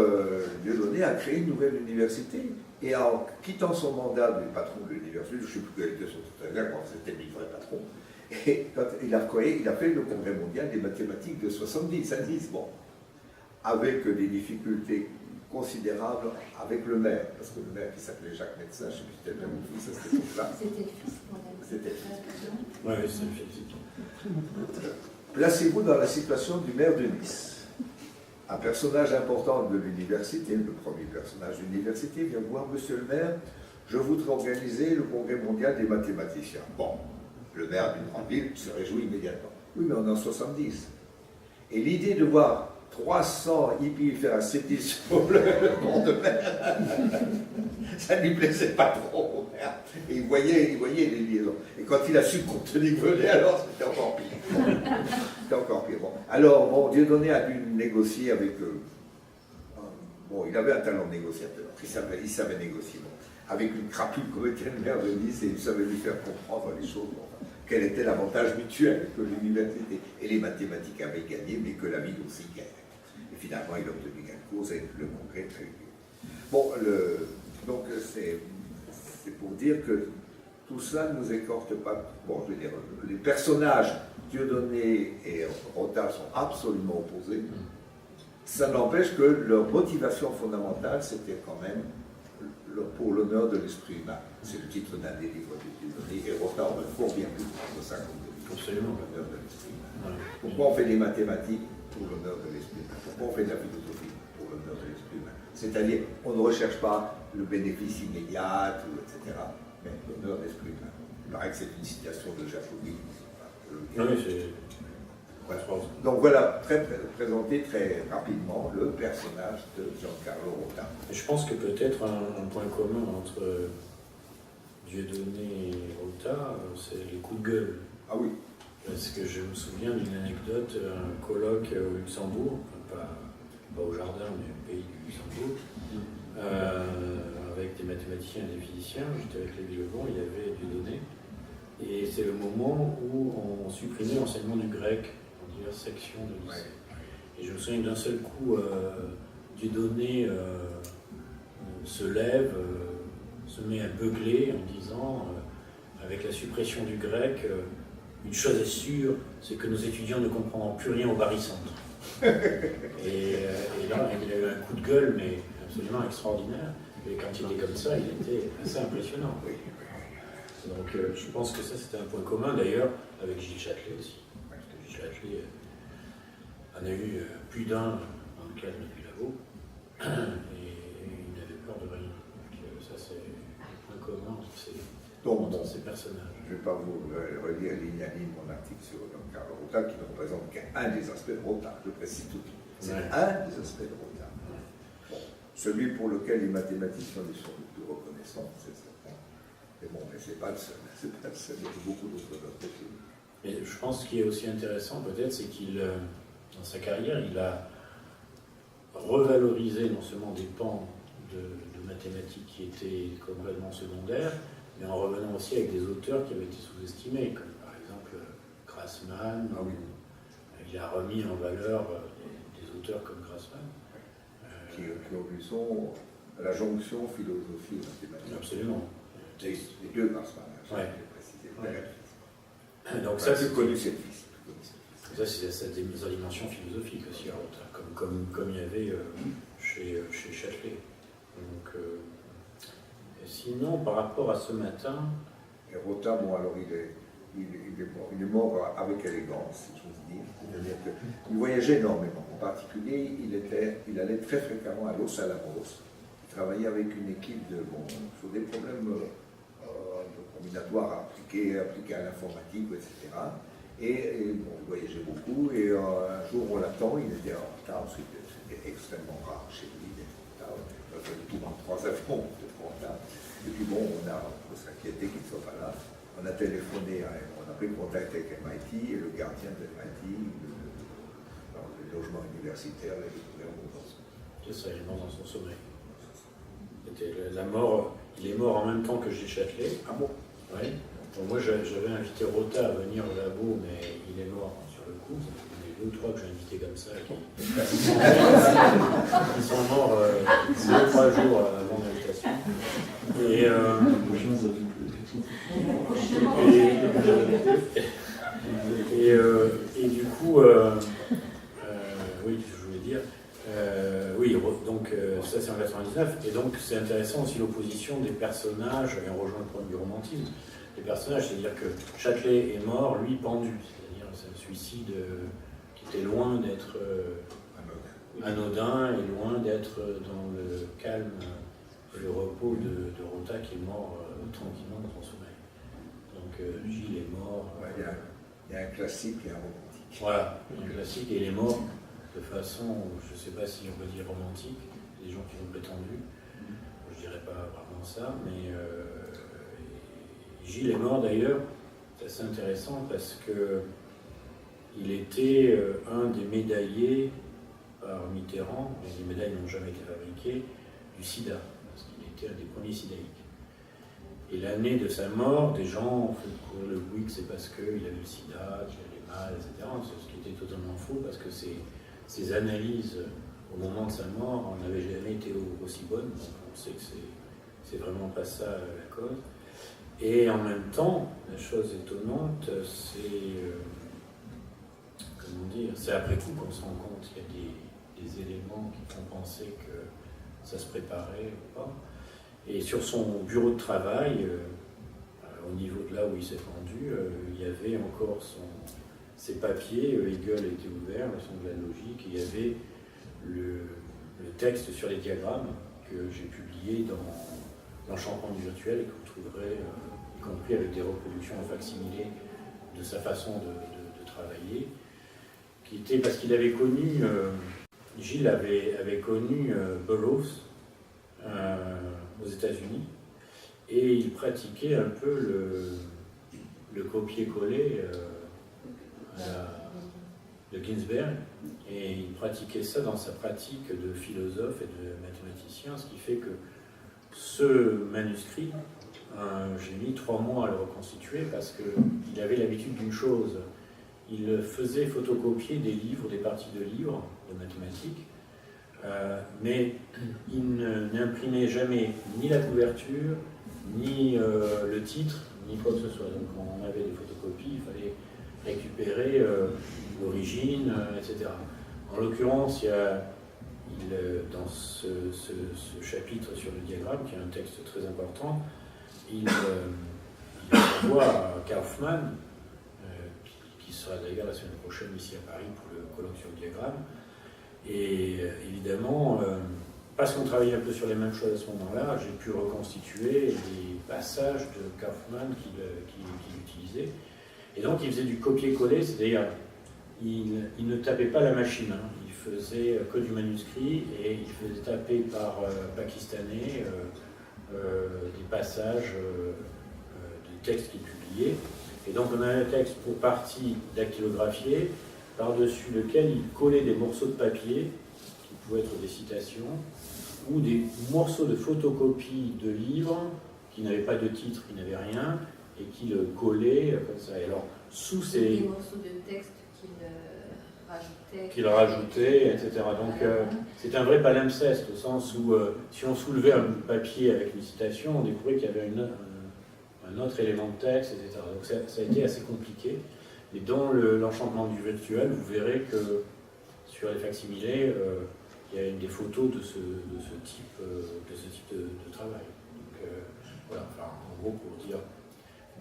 Dieudonné a créé une nouvelle université et en quittant son mandat de patron de l'université, je ne sais plus quel était son titre, quand c'était le vrai patron, et quand il a fait le congrès mondial des mathématiques de 70 à Nice, bon, avec des difficultés considérable avec le maire, parce que le maire qui s'appelait Jacques Médecin, je ne sais plus si c'était le fils à cette époque-là. C'était le fils qu'on a. C'était le fils. Oui, c'est le fils. Placez-vous dans la situation du maire de Nice. Un personnage important de l'université, le premier personnage de l'université, vient voir Monsieur le maire, je voudrais organiser le congrès mondial des mathématiciens. Bon, le maire d'une grande ville se réjouit immédiatement. Oui, mais on est en 70. Et l'idée de voir 300 hippies faire un striptease sur le bord de mer, ça ne lui plaisait pas trop au maire. Et il voyait les liaisons. Et quand il a su que Contenu venait, alors c'était encore pire. C'était encore pire. Bon. Alors, bon, Dieudonné a dû négocier avec eux. Bon, il avait un talent de négociateur. Il savait négocier. Bon. Avec une crapule comme était le maire de Nice, et il savait lui faire comprendre les choses. Bon, enfin, quel était l'avantage mutuel que l'université et les mathématiques avaient gagné, mais que la ville aussi gagnait. Et finalement, il a obtenu gain de cause et le congrès a eu lieu. Bon, donc c'est pour dire que tout ça ne nous écorte pas. Bon, je veux dire, les personnages Dieudonné et Rota sont absolument opposés. Ça n'empêche que leur motivation fondamentale, c'était quand même pour l'honneur de l'esprit humain. C'est le titre d'un des livres de Dieudonné, et Rota aurait fort bien pu prendre ça comme l'honneur de l'esprit humain. Pourquoi on fait des mathématiques? Pour l'honneur de l'esprit humain. Pourquoi on fait de la philosophie? Pour l'honneur de l'esprit humain. C'est-à-dire, on ne recherche pas le bénéfice immédiat, etc., mais l'honneur de l'esprit humain. Il paraît que c'est une citation de Jacobi. Oui, c'est... Voilà. Donc voilà, présenté très rapidement le personnage de Giancarlo Rota. Je pense que peut-être un point commun entre Dieudonné et Rota, c'est les coups de gueule. Ah oui. Parce que je me souviens d'une anecdote, un colloque au Luxembourg, enfin, pas au jardin, mais au pays du Luxembourg, avec des mathématiciens et des physiciens. J'étais avec Lévi Lebon, il y avait Dieudonné. Et c'est le moment où on supprimait l'enseignement du grec dans diverses sections de lycée. Ouais. Et je me souviens d'un seul coup, Dieudonné se lève, se met à beugler en disant, avec la suppression du grec, une chose est sûre, c'est que nos étudiants ne comprendront plus rien au barycentre. Et là, il a eu un coup de gueule, mais absolument extraordinaire. Et quand il était comme ça, il était assez impressionnant. Donc je pense que ça c'était un point commun d'ailleurs avec Gilles Châtelet aussi. Parce que Gilles Châtelet en a eu plus d'un dans le cadre du labo et il n'avait peur de rien. Donc ça c'est un point commun entre ces personnages. Je ne vais pas vous relire ligne à ligne mon article sur Giancarlo Rota qui ne représente qu'un des aspects de Rota, je précise tout de suite. C'est un des aspects de Rota. Bon, celui pour lequel les mathématiciens sont le plus reconnaissants, c'est certain. Mais bon, mais c'est pas le seul, il y a beaucoup d'autres possibles. Mais je pense ce qui est aussi intéressant peut-être, c'est qu'il, dans sa carrière, il a revalorisé non seulement des pans de mathématiques qui étaient complètement secondaires, mais en revenant aussi avec des auteurs qui avaient été sous-estimés, comme par exemple Grassmann. Ah oui. Il a remis en valeur des auteurs comme Grassmann. Qui ont vu la jonction philosophie-mathématique. Absolument. Les deux Grassmann, ouais. Ouais. Donc ça, c'est connu cette liste. Ça, c'est sa dimension philosophique aussi, comme il y avait chez Châtelet. Donc, sinon, par rapport à ce matin... Et Rota, bon, alors il est mort avec élégance, si j'ose dire. C'est-à-dire qu'il voyageait énormément. En particulier, il allait très fréquemment à Los Alamos. Il travaillait avec une équipe sur des problèmes combinatoires appliqués à l'informatique, etc. Et bon, il voyageait beaucoup. Et un jour, on l'attend, il était en retard. C'était extrêmement rare chez lui d'être en retard. Il a fait tout dans 3 avions en retard. Et puis bon, on s'inquiétait qu'il ne soit pas là. On a téléphoné, on a pris contact avec MIT et le gardien de MIT, dans le logement universitaire, l'a découvert mort. C'est ça, il est mort dans son sommeil. La mort, il est mort en même temps que Gilles Châtelet. Ah bon? Oui. Donc moi, j'avais invité Rota à venir au labo, mais il est mort sur le coup. Il y a 2 ou 3 que j'ai invités comme ça. Ils sont morts 2 ou 3 jours avant l'invitation. Et du coup, oui, je voulais dire, oui, donc ça c'est 19. Et donc c'est intéressant aussi l'opposition des personnages, et on rejoint le problème du romantisme, des personnages, c'est-à-dire que Châtelet est mort, lui pendu, c'est-à-dire c'est un suicide qui était loin d'être anodin et loin d'être dans le calme et le repos de Rota qui est mort tranquillement dans son sommeil. Donc Gilles est mort. Il y a un classique et un romantique. Voilà, un classique, et il est mort de façon, je ne sais pas si on peut dire romantique, des gens qui l'ont prétendu, je ne dirais pas vraiment ça, mais Gilles est mort d'ailleurs, c'est assez intéressant parce que il était un des médaillés par Mitterrand, mais les médailles n'ont jamais été fabriquées, du sida, parce qu'il était un des premiers sidaïques. Et l'année de sa mort, des gens ont fait courir le bruit que c'est parce qu'il avait le sida, qu'il allait mal, etc. Ce qui était totalement faux, parce que ces analyses au moment de sa mort n'avaient jamais été aussi bonnes. Donc on sait que c'est vraiment pas ça la cause. Et en même temps, la chose étonnante, c'est après coup qu'on se rend compte qu'il y a des éléments qui font penser que ça se préparait ou pas. Et sur son bureau de travail, au niveau de là où il s'est pendu, il y avait encore ses papiers, Hegel était ouvert, le son de la logique, et il y avait le texte sur les diagrammes que j'ai publié dans l'Enchantement du virtuel et que vous trouverez, y compris avec des reproductions en facsimilé de sa façon de travailler, qui était parce qu'il avait connu, Gilles avait connu Burroughs aux États-Unis, et il pratiquait un peu le copier-coller de Ginsberg, et il pratiquait ça dans sa pratique de philosophe et de mathématicien, ce qui fait que ce manuscrit, j'ai mis 3 mois à le reconstituer parce qu'il avait l'habitude d'une chose. Il faisait photocopier des livres, des parties de livres de mathématiques, mais il n'imprimait jamais ni la couverture, ni le titre, ni quoi que ce soit. Donc quand on avait des photocopies, il fallait récupérer l'origine, etc. En l'occurrence, dans ce chapitre sur le diagramme, qui est un texte très important, il envoie à Kaufmann, qui sera d'ailleurs la semaine prochaine ici à Paris pour le colloque sur le diagramme. Et évidemment, parce qu'on travaillait un peu sur les mêmes choses à ce moment-là, j'ai pu reconstituer des passages de Kaufmann qu'il utilisait. Et donc il faisait du copier-coller, c'est-à-dire il ne tapait pas la machine, hein. Il faisait que du manuscrit et il faisait taper par pakistanais des passages des textes qu'il publiait. Et donc on avait un texte pour partie dactylographié, par-dessus lequel il collait des morceaux de papier, qui pouvaient être des citations, ou des morceaux de photocopie de livres, qui n'avaient pas de titre, qui n'avaient rien, et qu'il collait comme ça. Et alors, sous ces... Des morceaux de texte qu'il rajoutait, etc. Donc c'est un vrai palimpseste, au sens où si on soulevait un papier avec une citation, on découvrait qu'il y avait un autre élément de texte, etc. Donc ça a été assez compliqué. Et dans l'enchantement du virtuel, vous verrez que sur les facsimilés, il y a des photos de ce type de travail. Donc voilà, enfin, en gros pour dire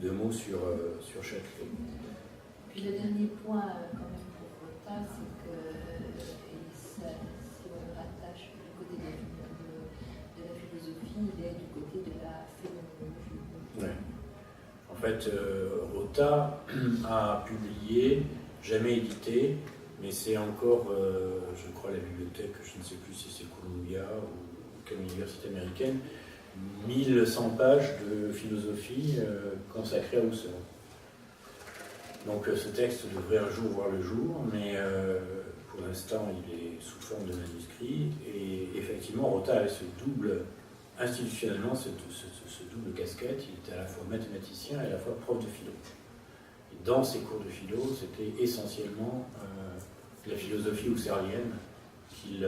2 mots sur Châtelet. Puis le dernier point quand même pour Rota, c'est que si on le rattache du côté de la philosophie, il est du côté de la phénoménologie. Ouais. En fait, Rota a publié, jamais édité, mais c'est encore, je crois, la bibliothèque, je ne sais plus si c'est Columbia ou quelle université américaine, 1100 pages de philosophie consacrée à Husserl. Donc ce texte devrait un jour voir le jour, mais pour l'instant il est sous forme de manuscrit, et effectivement Rota avait ce double, institutionnellement, ce double casquette. Il était à la fois mathématicien et à la fois prof de philo. Et dans ses cours de philo, c'était essentiellement la philosophie husserlienne qu'il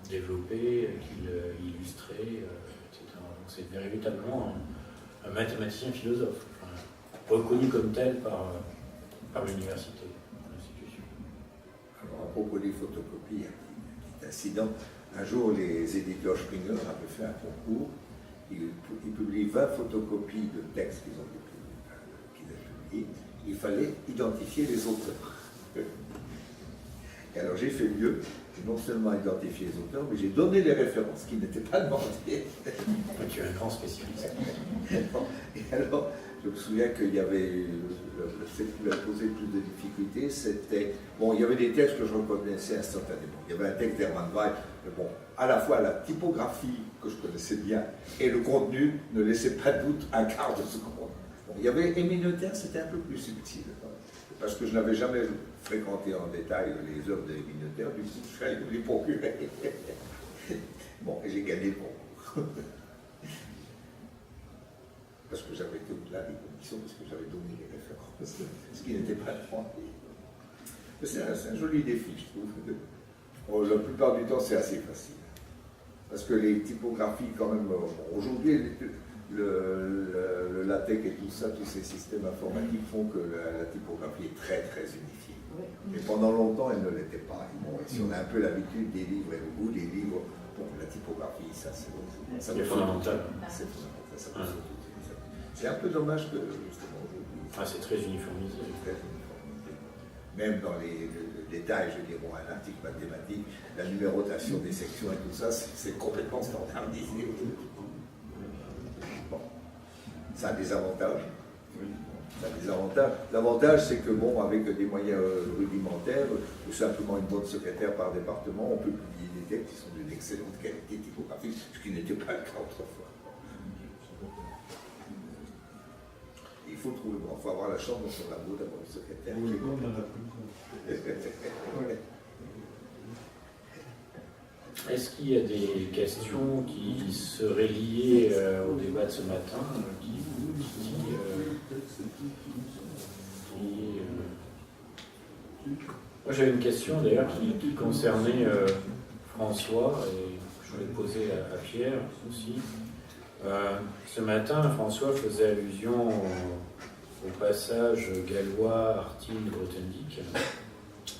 développait, qu'il illustrait, etc. Donc c'est véritablement un mathématicien philosophe, reconnu comme tel par l'université, l'institution. Alors à propos des photocopies, un petit incident. Un jour, les éditeurs Springer avaient fait un concours. Ils publient 20 photocopies de textes qu'ils avaient publiés. Il fallait identifier les auteurs. Et alors j'ai fait mieux. J'ai non seulement identifié les auteurs, mais j'ai donné les références qui n'étaient pas demandées. Tu es un grand spécialiste. Et alors, je me souviens qu'il y avait, ce qui m'a posé le plus de difficultés, c'était, bon, il y avait des textes que je reconnaissais instantanément. Il y avait un texte d'Hermann Weil, mais bon, à la fois la typographie que je connaissais bien et le contenu ne laissait pas de doute un quart de seconde. Bon, il y avait Émile Noether, c'était un peu plus subtil, parce que je n'avais jamais fréquenté en détail les œuvres d'Émile Noether, du coup, je suis allé me les procurer. Bon, et j'ai gagné le concours. Parce que j'avais été au-delà des conditions, parce que j'avais donné les références, ce qui n'était pas demandé. C'est un joli défi, je trouve. Bon, la plupart du temps, c'est assez facile. Parce que les typographies, quand même, aujourd'hui, le LaTeX et tout ça, tous ces systèmes informatiques font que la typographie est très, très unifiée. Et pendant longtemps, elle ne l'était pas. Bon, si on a un peu l'habitude des livres et au bout des livres, bon, la typographie, ça, c'est fondamental. C'est fondamental. C'est un peu dommage que, justement, aujourd'hui. C'est très uniformisé. Même dans les détails, je veux dire, bon, un article mathématique, la numérotation des sections et tout ça, c'est complètement standardisé. Bon, ça a des avantages. Ça a des avantages. L'avantage, c'est que, bon, avec des moyens rudimentaires, ou simplement une bonne secrétaire par département, on peut publier des textes qui sont d'une excellente qualité typographique, ce qui n'était pas le cas autrefois. Il faut trouver, bon, il faut avoir la chance dans son labo d'avoir une secrétaire. Oui, on en a plus. Est-ce qu'il y a des questions qui seraient liées au débat de ce matin Moi j'avais une question d'ailleurs qui concernait François, et je voulais poser à Pierre aussi. Ce matin, François faisait allusion au passage gallois, Artine, Grothendieck.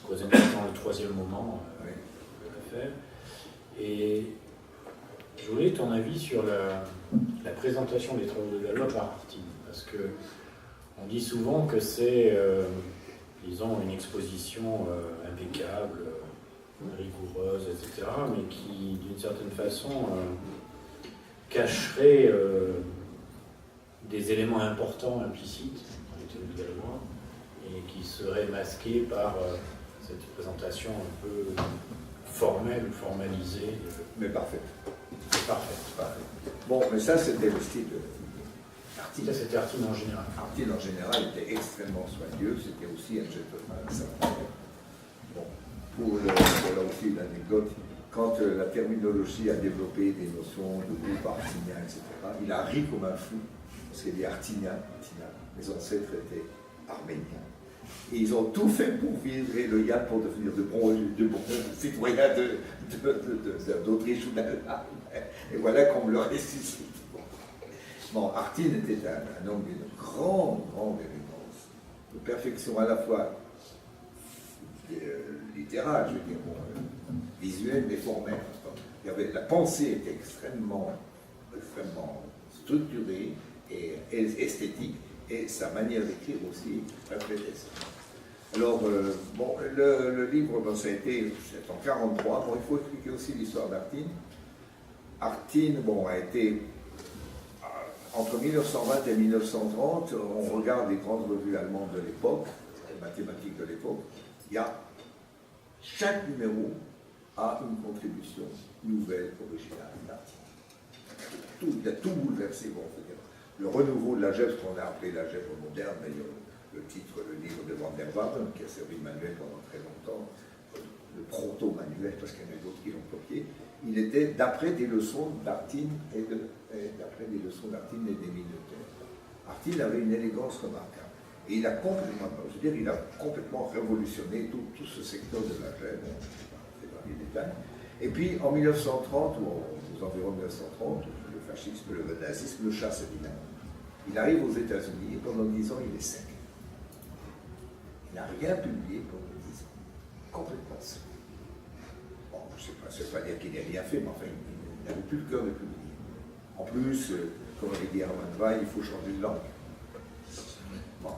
Grothendieck étant le troisième moment de l'affaire. Et je voulais ton avis sur la présentation des travaux de Gallois par Artine. Parce que on dit souvent que c'est, disons, une exposition impeccable, rigoureuse, etc., mais qui, d'une certaine façon, cacherait des éléments importants implicites dans les théories de Galois et qui seraient masqués par cette présentation un peu formelle ou formalisée. Mais parfait. Parfait. Bon, mais ça, c'était le style d'Artine. Ça, c'était Artine en général. Artine, en général, était extrêmement soigneux. C'était aussi un gentleman. Bon, pour là aussi une anecdote, quand la terminologie a développé des notions de groupe artinien, etc., il a ri comme un fou, parce qu'il dit artinien. Mes ancêtres étaient arméniens. Et ils ont tout fait pour virer le Yann pour devenir de bons citoyens d'Autriche ou d'Allemagne. Et voilà qu'on me le ressuscite. Bon, Artine était un homme d'une grande élégance, de perfection à la fois littérale, je veux dire, visuelle, mais formelle. La pensée était extrêmement structurée et esthétique, et sa manière d'écrire aussi reflétait ça. Alors, bon, le livre, ça a été en 1943. Bon, il faut expliquer aussi l'histoire d'Artine. Artine, bon, a été entre 1920 et 1930. On regarde les grandes revues allemandes de l'époque, les mathématiques de l'époque. Chaque numéro a une contribution nouvelle, originale d'Artine. Il a tout bouleversé, bon, on peut dire. Le renouveau de l'algèbre, ce qu'on a appelé l'algèbre moderne, d'ailleurs. Le titre, le livre de Van der Waals, qui a servi de manuel pendant très longtemps, le proto-manuel, parce qu'il y en a d'autres qui l'ont copié, il était d'après des leçons d'Artine et d'Émile Noether. Artine avait une élégance remarquable. Et il a complètement révolutionné tout ce secteur de l'algèbre, c'est dans les détails. Et puis en 1930, ou aux environs de 1930, le fascisme, le nazisme le chasse évidemment. Il arrive aux États-Unis et pendant 10 ans, il est sec. Il n'a rien publié pendant 10 ans. Complètement sec. Bon, je ne sais pas dire qu'il n'ait rien fait, mais enfin, il n'avait plus le cœur de publier. En plus, comme avait dit Hermann Weil, il faut changer de langue. Bon,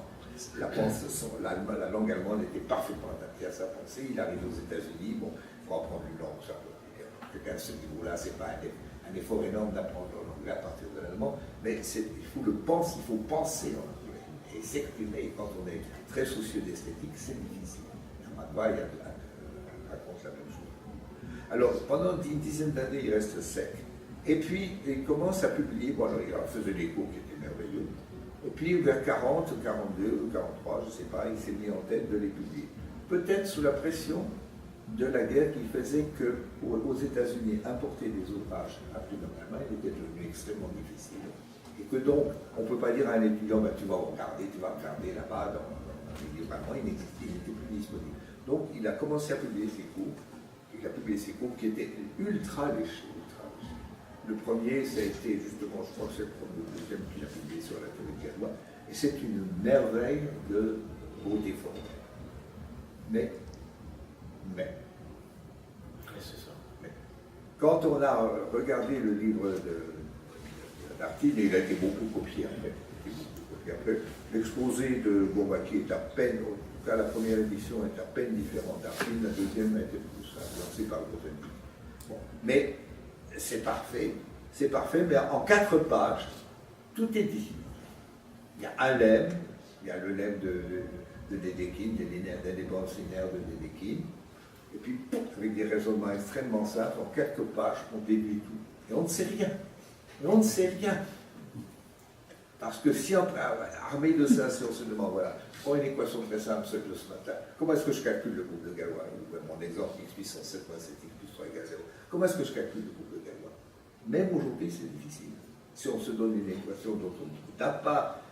la langue allemande était parfaitement adaptée à sa pensée. Il arrive aux États-Unis, bon, il faut apprendre une langue, ça. À ce niveau-là, ce n'est pas un effort énorme d'apprendre l'anglais à partir de l'allemand, mais il faut penser en anglais et s'exprimer. Quand on est très soucieux d'esthétique, c'est difficile. Hermann Weil raconte la même chose. Alors, pendant une dizaine d'années, il reste sec. Et puis, il commence à publier. Bon, alors, il faisait des cours qui étaient merveilleux. Et puis, vers 40, 42, 43, je ne sais pas, il s'est mis en tête de les publier. Peut-être sous la pression de la guerre qui faisait qu'aux États-Unis, importer des ouvrages appris dans l'Allemagne était devenu extrêmement difficile. Et que donc, on ne peut pas dire à un étudiant, bah, tu vas regarder là-bas dans les livres allemands, il n'était plus disponible. Donc, il a commencé à publier ses cours. Il a publié ses cours qui étaient ultra léchés. Le premier, ça a été justement, je crois que c'est le deuxième qu'il a publié sur la théorie de Galois, et c'est une merveille de beauté formelle. Mais, c'est ça. quand on a regardé le livre d'Artine, et il a été beaucoup copié après, l'exposé de Bourbaki est à peine, en tout cas la première édition est à peine différente d'Artine, la deuxième a été plus influencée par le botanique. Bon. Mais c'est parfait, mais en 4 pages, tout est dit. Il y a un lemme, il y a le lemme de Dedekind, des dépenses linéaires de Dedekind, et puis, avec des raisonnements extrêmement simples, en quelques pages, on déduit tout. Et on ne sait rien. Parce que si, armé de ça, si on se demande, voilà, je prends une équation très simple, celle de ce matin, comment est-ce que je calcule le groupe de Galois? Mon exemple, x puissance 7 moins 7, x plus 3 égale 0. Comment est-ce que je calcule le groupe de Galois? Même aujourd'hui, c'est difficile. Si on se donne une équation dont on n'a pas,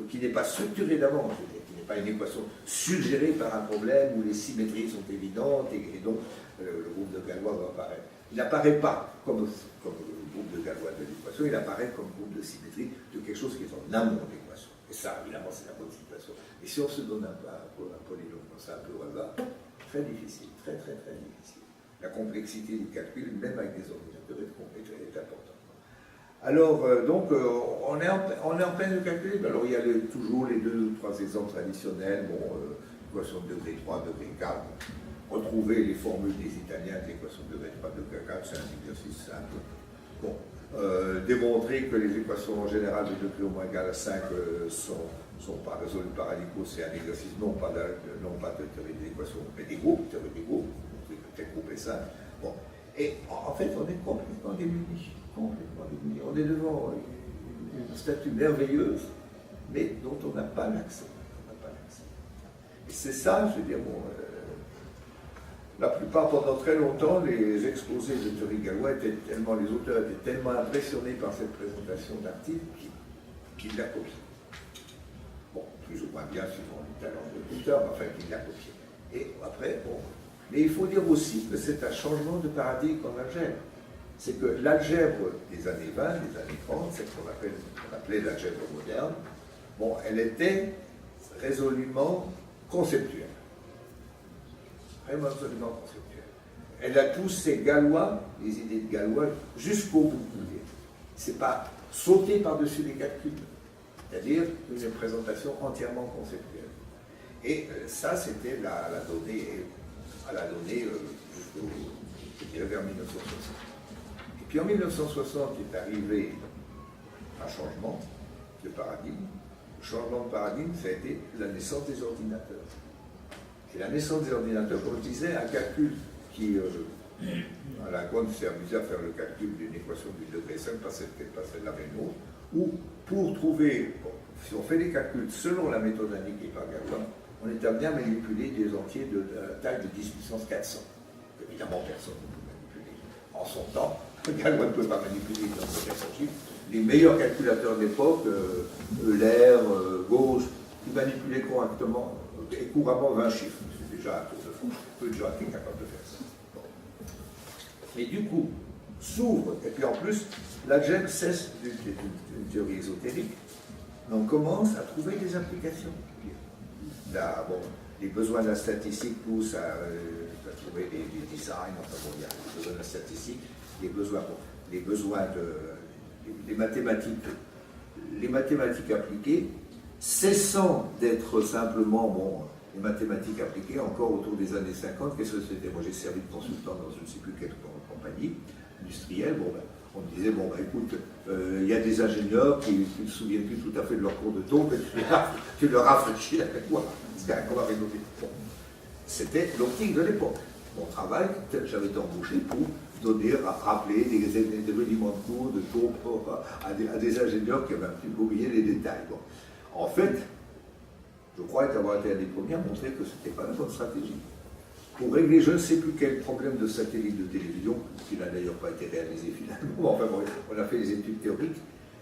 qui n'est pas structurée d'avance, qui n'est pas une équation suggérée par un problème où les symétries sont évidentes et donc le groupe de Galois va apparaître. Il n'apparaît pas comme le groupe de Galois de l'équation, il apparaît comme groupe de symétrie de quelque chose qui est en amont de l'équation. Et ça, évidemment, c'est la bonne situation. Et si on se donne un polynôme comme ça, un peu au hasard, très difficile, très difficile. La complexité du calcul, même avec des ordinateurs, est importante. Alors, donc, on est en peine de calculer. Alors, il y a toujours les 2 ou 3 exemples traditionnels. Bon, équation de degré 3, degré 4. Retrouver les formules des Italiens d'équation de degré 3, degré 4, c'est un exercice simple. Bon, démontrer que les équations en général de degré au moins égal à 5 sont pas résolues par Alico, c'est un exercice non pas de théorie des équations, mais des groupes, théorie des groupes. Tel groupe est simple. Bon. Et en fait, on est complètement démunis. On est devant une statue merveilleuse, mais dont on n'a pas l'accès. Et c'est ça, je veux dire, bon, la plupart, pendant très longtemps, les exposés de théorie Galois les auteurs étaient tellement impressionnés par cette présentation d'article qu'ils la copient. Bon, plus ou moins bien, suivant le talent de l'auteur, mais enfin, qu'ils la copient. Et après, bon. Mais il faut dire aussi que c'est un changement de paradigme en algèbre. C'est que l'algèbre des années 20, des années 30, c'est ce qu'on appelait l'algèbre moderne, bon, elle était résolument conceptuelle. Vraiment absolument conceptuelle. Elle a poussé Galois, les idées de Galois, jusqu'au bout. C'est pas sauter par-dessus les calculs, c'est-à-dire une présentation entièrement conceptuelle. Et ça, c'était la donnée vers 1960. Et puis en 1960 est arrivé un changement de paradigme. Le changement de paradigme, ça a été la naissance des ordinateurs. Et la naissance des ordinateurs, comme je disais, un calcul qui, à la Grande s'est amusé à faire le calcul d'une équation du degré 5, pas celle-là mais une autre, où pour trouver, bon, si on fait les calculs selon la méthode indiquée par Galois, on est amené à manipuler des entiers de la taille de 10 puissance 400. Évidemment, personne ne peut manipuler. En son temps, Galois ne peut pas manipuler dans ce 400 chiffres. Les meilleurs calculateurs de l'époque, Euler, Gauss, ils manipulaient correctement et couramment 20 chiffres. C'est déjà un tour de fou. Peu de gens étaient capables de faire ça. Bon. Mais du coup, s'ouvre, et puis en plus, l'algèbre cesse d'une théorie ésotérique, mais on commence à trouver des applications. Là, bon, les besoins de la statistique poussent à trouver des designs, enfin bon, il y a les besoins de la statistique, les besoins des mathématiques, les mathématiques appliquées, cessant d'être simplement les mathématiques appliquées, encore autour des années 50, qu'est-ce que c'était? Moi j'ai servi de consultant dans je ne sais plus quelle compagnie industrielle, on me disait, écoute, il y a des ingénieurs qui ne se souviennent plus tout à fait de leur cours de taux, mais tu leur rafraîchis la mémoire. C'était l'optique de l'époque. Mon travail, j'avais été embauché pour rappeler des événements de cours, de taux à des ingénieurs qui avaient un petit peu oublié les détails. Bon. En fait, je crois avoir été un des premiers à montrer que ce n'était pas la bonne stratégie. Pour régler je ne sais plus quel problème de satellite de télévision, qui n'a d'ailleurs pas été réalisé finalement, enfin bon, on a fait les études théoriques,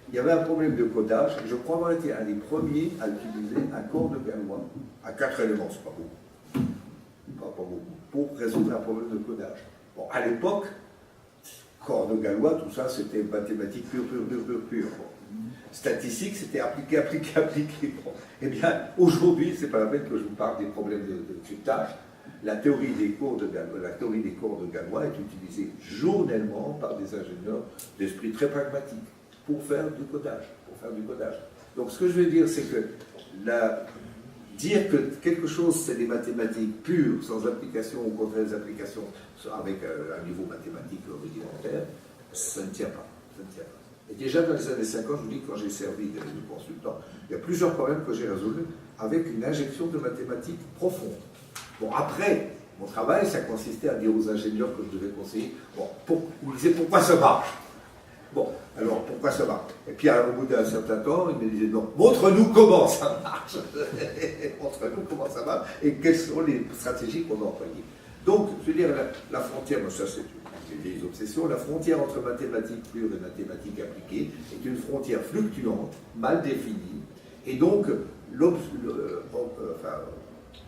il y avait un problème de codage, et je crois avoir été un des premiers à utiliser un corps de Galois, à 4 éléments, c'est pas beaucoup, pas beaucoup, pour résoudre un problème de codage. Bon, à l'époque, corps de Galois, tout ça, c'était mathématiques pure. Bon. Statistique, c'était appliqué. Bon. Eh bien, aujourd'hui, c'est pas la peine que je vous parle des problèmes de cryptage. La théorie des corps de Galois est utilisée journellement par des ingénieurs d'esprit très pragmatique pour faire du codage. Donc, ce que je veux dire, c'est que dire que quelque chose, c'est des mathématiques pures, sans application, au contraire des applications avec un niveau mathématique rudimentaire, ça ne tient pas. Et déjà dans les années 50, je vous dis, quand j'ai servi de consultant, il y a plusieurs problèmes que j'ai résolus avec une injection de mathématiques profondes. Bon, après, mon travail, ça consistait à dire aux ingénieurs que je devais conseiller, ils me disaient pourquoi ça marche. Bon, alors pourquoi ça marche? Et puis au bout d'un certain temps, ils me disaient non, montre-nous comment ça marche. Montre-nous comment ça marche et quelles sont les stratégies qu'on a employées. Donc, je veux dire, la frontière, ça c'est une vieille obsession, la frontière entre mathématiques pures et mathématiques appliquées est une frontière fluctuante, mal définie, et donc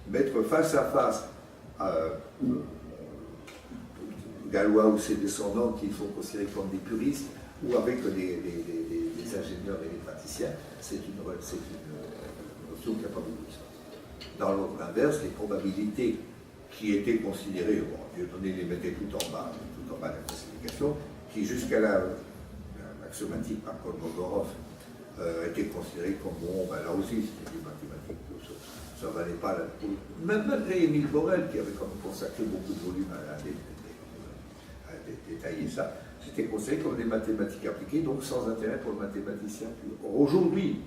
mettre face à face Galois ou ses descendants qui sont considérés comme des puristes, ou avec des ingénieurs et des praticiens, c'est une notion qui n'a pas beaucoup de sens. Dans l'autre inverse, les probabilités qui étaient considérées, Dieudonné les mettait tout en bas de la classification, qui jusqu'à la axiomatique par Kolmogorov étaient considérées comme là aussi c'était des mathématiques, ça ne valait pas même malgré Émile Borel qui avait quand même consacré beaucoup de volume à détailler ça, c'était considéré comme des mathématiques appliquées, donc sans intérêt pour le mathématicien pur. Aujourd'hui,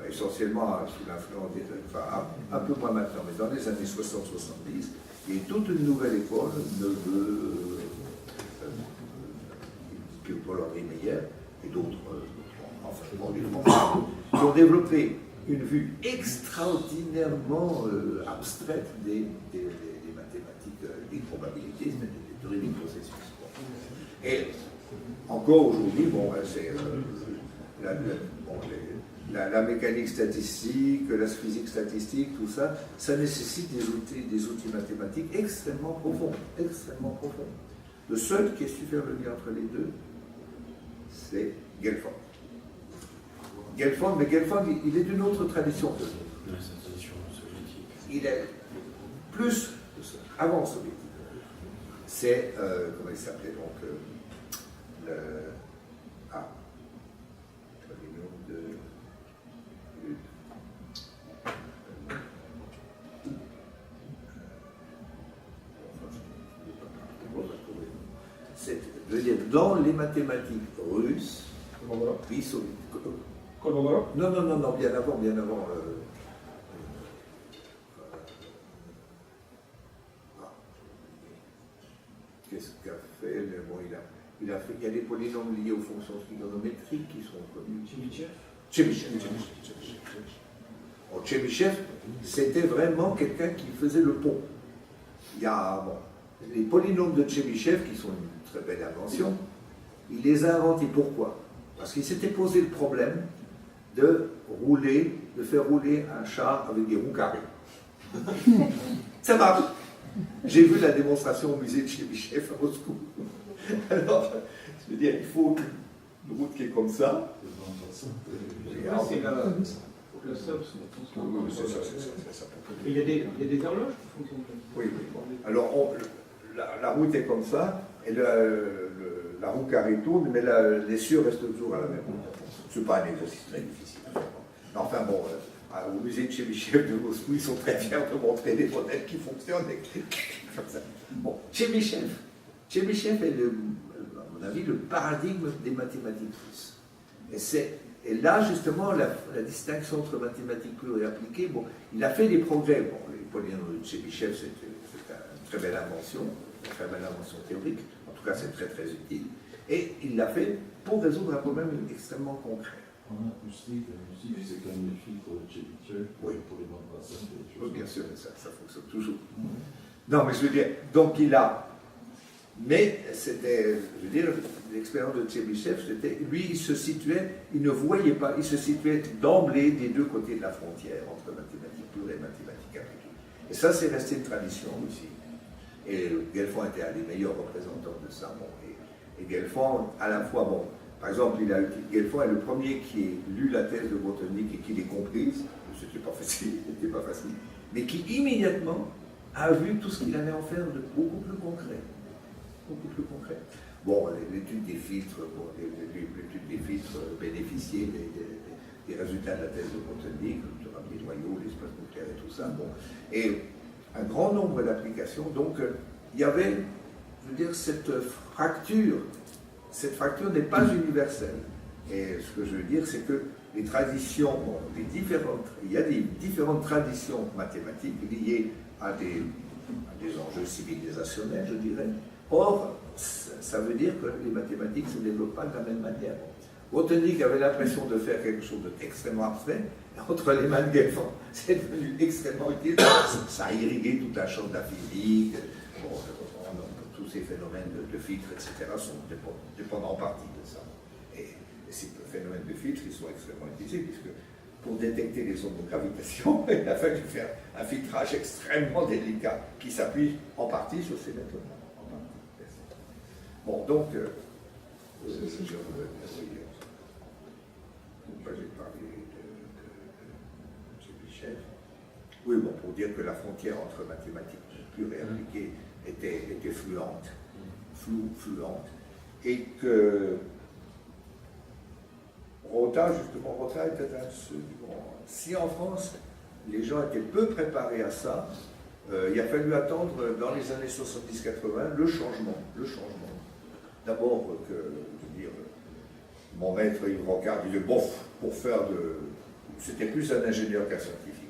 essentiellement sous l'influence un peu moins maintenant, mais dans les années 60-70, il y a toute une nouvelle école de Paul-Henri Meyer et d'autres, qui ont développé une vue extraordinairement abstraite des mathématiques, des probabilités, des théories des processus. Et encore aujourd'hui, la mécanique statistique, la physique statistique, tout ça, ça nécessite des outils mathématiques extrêmement profonds. Le seul qui a su faire le lien entre les deux, c'est Gelfand. Mais Gelfand, il est d'une autre tradition que nous. Ouais, c'est une tradition soviétique. Il est plus avant soviétique. C'est, comment il s'appelait donc, dans les mathématiques russes, puis soviétiques. Non, bien avant. Qu'est-ce qu'a fait il y a des polynômes liés aux fonctions trigonométriques qui sont connus. Tchébychev, c'était vraiment quelqu'un qui faisait le pont. Il y a les polynômes de Tchébychev, qui sont une très belle invention, il les a inventés. Pourquoi? Parce qu'il s'était posé le problème de faire rouler un char avec des roues carrées. Ça marche. J'ai vu la démonstration au musée de Tchébychev à Moscou. Alors, je veux dire, il faut une route qui est comme ça. que ça, parce que Oui, c'est ça. il y a des horloges qui fonctionnent comme ça. Oui, bon. Alors, la roue était comme ça, et la roue carrée tourne, mais l'essieu reste toujours à la même hauteur. Ce n'est pas un exercice très difficile. Mais enfin bon, au musée de Tchébychev de Moscou, ils sont très fiers de montrer des modèles qui fonctionnent comme ça. Bon, Tchébychev est, à mon avis, le paradigme des mathématiques plus. Et là, justement, la distinction entre mathématiques pures et appliquées, bon, il a fait des progrès. Bon, les polynomiaux de Tchébychev, c'est une très belle invention théorique. En tout cas, c'est très, très utile. Et il l'a fait pour résoudre un problème extrêmement concret. En acoustique, la musique, c'est comme les filtres de Tchébychev pour les bandes passantes. Oui, bien sûr, mais ça fonctionne toujours. Non, mais je veux dire, donc il a. Mais c'était, je veux dire, l'expérience de Tchébychev, c'était, lui, il ne voyait pas, il se situait d'emblée des deux côtés de la frontière entre mathématiques pures et mathématiques appliquées. Et ça, c'est resté une tradition aussi. Et Guelfand était un des meilleurs représentants de ça. Bon, et Guelfand, à la fois, bon, par exemple, Guelfand est le premier qui ait lu la thèse de Grothendieck et qui l'ait comprise. C'était pas facile, mais qui immédiatement a vu tout ce qu'il allait en faire de beaucoup plus concret. Bon, l'étude des filtres, bénéficiait des résultats de la thèse de Grothendieck, les noyaux, l'espace nucléaire et tout ça. Bon. Et un grand nombre d'applications. Donc, il y avait, je veux dire, cette fracture n'est pas universelle. Et ce que je veux dire, c'est que les traditions, bon, il y a des différentes traditions mathématiques liées à des enjeux civilisationnels, je dirais. Or, ça veut dire que les mathématiques ne se développent pas de la même manière. Grothendieck avait l'impression de faire quelque chose d'extrêmement abstrait, et entre les mains de Guelfand, c'est devenu extrêmement utile. Ça a irrigué tout un champ de la physique. Bon, tous ces phénomènes de filtres, etc., dépendent en partie de ça. Et ces phénomènes de filtres, ils sont extrêmement utilisés, puisque pour détecter les ondes de gravitation, il a fallu faire un filtrage extrêmement délicat qui s'appuie en partie sur ces méthodes-là. Bon, donc, j'ai parlé de Tchébychev. Oui, bon, pour dire que la frontière entre mathématiques pures et appliquées était fluente, et que Rota était un si en France, les gens étaient peu préparés à ça, il a fallu attendre dans les années 70-80 le changement. D'abord, je veux dire, mon maître Yves Rocard disait, bon, pour faire c'était plus un ingénieur qu'un scientifique,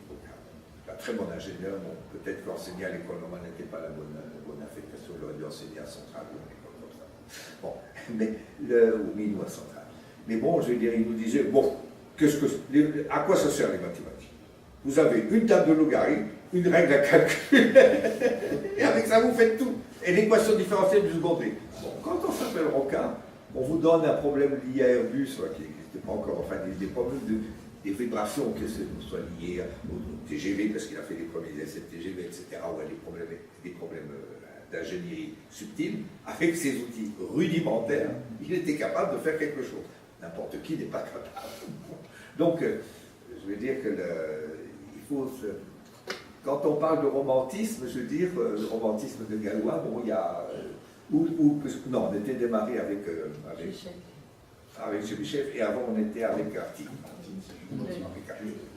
un très bon ingénieur, bon, peut-être qu'enseigner à l'école normale n'était pas la bonne affectation, il aurait dû enseigner à Centrale ou à l'école comme ça. Bon, mais, ou Mine ou à Centrale. Mais bon, je veux dire, il nous disait, bon, à quoi ça sert les mathématiques? Vous avez une table de logarithme, une règle à calcul, et avec ça vous faites tout. Et l'équation différentielle du second degré. Bon, quand on s'appelle Rocard, on vous donne un problème lié à Airbus, qui n'existait pas encore, enfin des problèmes des vibrations, que ce soit lié au TGV, parce qu'il a fait les premiers essais de TGV, etc., ou à des problèmes d'ingénierie subtile, avec ses outils rudimentaires, il était capable de faire quelque chose. N'importe qui n'est pas capable. Donc, je veux dire que il faut quand on parle de romantisme, je veux dire, le romantisme de Galois, bon, il y a... non, on était démarré avec Tchébychev, et avant on était avec Artin.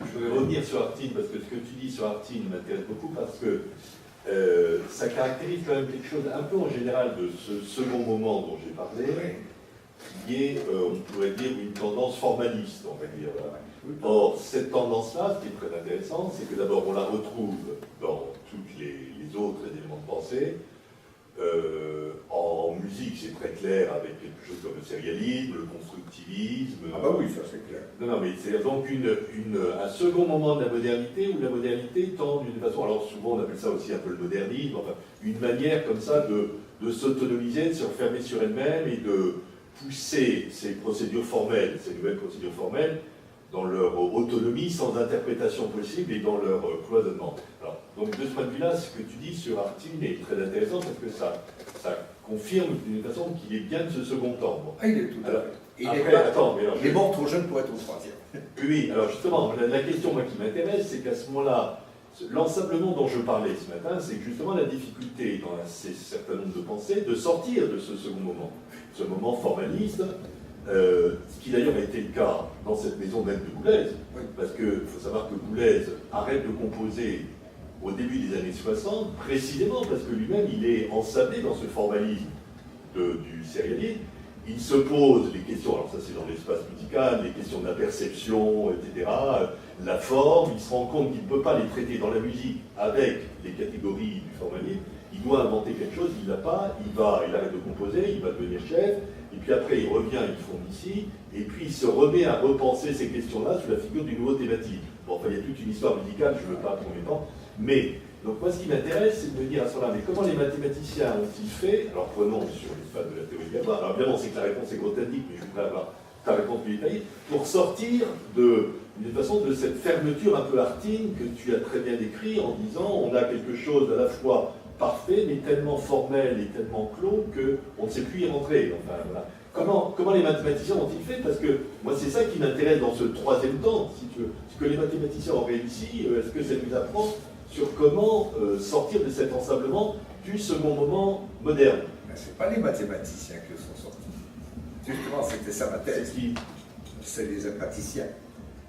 Je voudrais revenir sur Artin, parce que ce que tu dis sur Artin m'intéresse beaucoup, parce que ça caractérise quand même quelque chose un peu en général de ce second moment dont j'ai parlé, qui est, on pourrait dire, une tendance formaliste, on va dire. Or, cette tendance-là, ce qui est très intéressant, c'est que d'abord on la retrouve dans tous les autres éléments de pensée. En musique, c'est très clair avec quelque chose comme le sérialisme, le constructivisme. Ah bah oui, ça c'est clair. Non, mais c'est donc un second moment de la modernité où la modernité tend d'une façon, alors souvent on appelle ça aussi un peu le modernisme, enfin une manière comme ça de s'autonomiser, de se refermer sur elle-même et de pousser ces procédures formelles, ces nouvelles procédures formelles, dans leur autonomie, sans interprétation possible et dans leur cloisonnement. Alors, donc de ce point de vue-là, ce que tu dis sur Artin est très intéressant parce que ça confirme d'une façon qu'il est bien de ce second temps. Bon. Ah, il est tout à fait. Et Après, attends, mais alors, il est mort trop jeune pour être au troisième. Oui, alors justement, la question moi, qui m'intéresse, c'est qu'à ce moment-là, l'ensablement dont je parlais ce matin, c'est que justement la difficulté dans un certain nombre de pensées de sortir de ce second moment, ce moment formaliste, ce qui d'ailleurs a été le cas dans cette maison même de Boulez, parce qu'il faut savoir que Boulez arrête de composer au début des années 60, précisément parce que lui-même il est ensablé dans ce formalisme du sérialisme. Il se pose les questions, alors ça c'est dans l'espace musical, les questions de la perception, etc., la forme, il se rend compte qu'il ne peut pas les traiter dans la musique avec les catégories du formalisme, il doit inventer quelque chose, il ne l'a pas, il arrête de composer, il va devenir chef, et puis après il revient, il fonde ici, et puis il se remet à repenser ces questions-là sous la figure du nouveau thématique. Bon, enfin il y a toute une histoire musicale, je ne veux pas prendre le temps, mais donc moi ce qui m'intéresse, c'est de me dire à ce moment-là, mais comment les mathématiciens ont-ils fait, alors prenons sur l'espace de la théorie de Galois, alors évidemment c'est que la réponse est grotesque, mais je voudrais avoir ta réponse plus détaillée, pour sortir d'une façon de cette fermeture un peu artine que tu as très bien décrit en disant on a quelque chose à la fois parfait mais tellement formel et tellement clos qu'on ne sait plus y rentrer. Enfin, voilà. Comment les mathématiciens ont-ils fait? Parce que moi c'est ça qui m'intéresse dans ce troisième temps, si tu veux. Ce que les mathématiciens ont réussi, est-ce que ça nous apprend sur comment sortir de cet ensablement du second moment moderne? Ce n'est pas les mathématiciens qui sont sortis. Justement, c'était ça ma thèse. C'est qui? C'est les praticiens.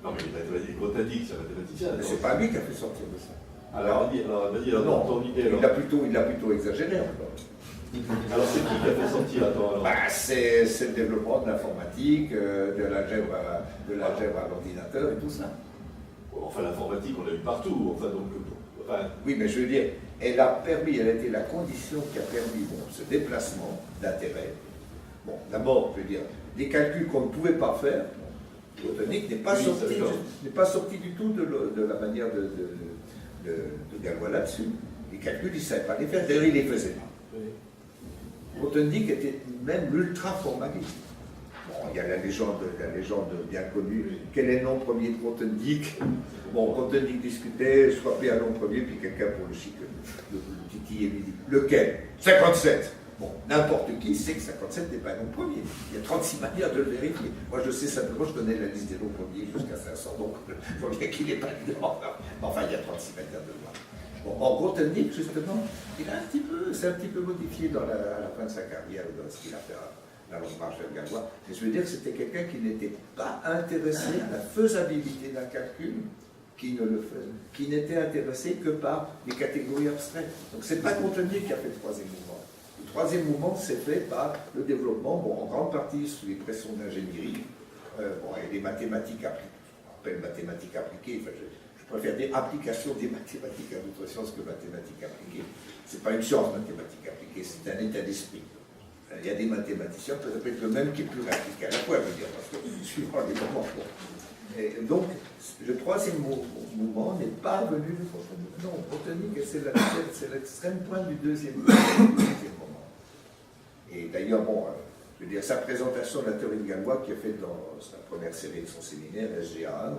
Non, mais les mathématiques, Grothendieck, c'est un mathématicien. Mais c'est pas lui qui a fait sortir de ça. Alors, vas-y, alors, non, ton idée. il a plutôt exagéré encore. Alors, c'est qui a fait sortir? Attends, alors. C'est le développement de l'informatique, de l'algèbre à l'ordinateur et tout ça. Enfin, l'informatique, on l'a eu partout. Enfin, donc, Oui, mais je veux dire, elle a été la condition qui a permis ce déplacement d'intérêt. Bon, d'abord, je veux dire, des calculs qu'on ne pouvait pas faire. Grothendieck n'est pas sorti du tout de la manière de Galois là-dessus. Les calculs, il ne savait pas les faire. D'ailleurs, il ne les faisait pas. oui. Grothendieck était même l'ultra-formaliste. Bon, il y a la légende bien connue. Quel est le nom premier de Grothendieck? Bon, Grothendieck discutait, je rappelais un nom premier, puis quelqu'un pour le titiller lui dit lequel? 57. Bon, n'importe qui sait que 57 n'est pas un nom premier. Il y a 36 manières de le vérifier. Moi, je sais simplement, je connais la liste des noms premiers jusqu'à 500, donc je vois bien qu'il n'est pas dedans. Enfin, il y a 36 manières de le voir. Bon, en Grothendieck, justement, c'est un petit peu modifié à la fin de sa carrière, dans ce qu'il a fait à la longue marche vers Galois. Mais je veux dire que c'était quelqu'un qui n'était pas intéressé à la faisabilité d'un calcul, qui n'était intéressé que par les catégories abstraites. Donc, c'est pas Grothendieck qui a fait le troisième mouvement. Le troisième mouvement s'est fait par le développement, en grande partie sous les pressions d'ingénierie, et des mathématiques appliquées. On appelle mathématiques appliquées, enfin, je préfère dire application des mathématiques à d'autres sciences que mathématiques appliquées. Ce n'est pas une science mathématique appliquée, c'est un état d'esprit. Il y a des mathématiciens, peut-être le même qui est plus appliqué à la fois, je veux dire, parce que suivant les moments. Et donc, le troisième mouvement n'est pas venu de Grothendieck. Non, Grothendieck, c'est l'extrême pointe du deuxième moment. Et d'ailleurs, je veux dire, sa présentation de la théorie de Galois qui est faite dans sa première série de son séminaire, SGA1,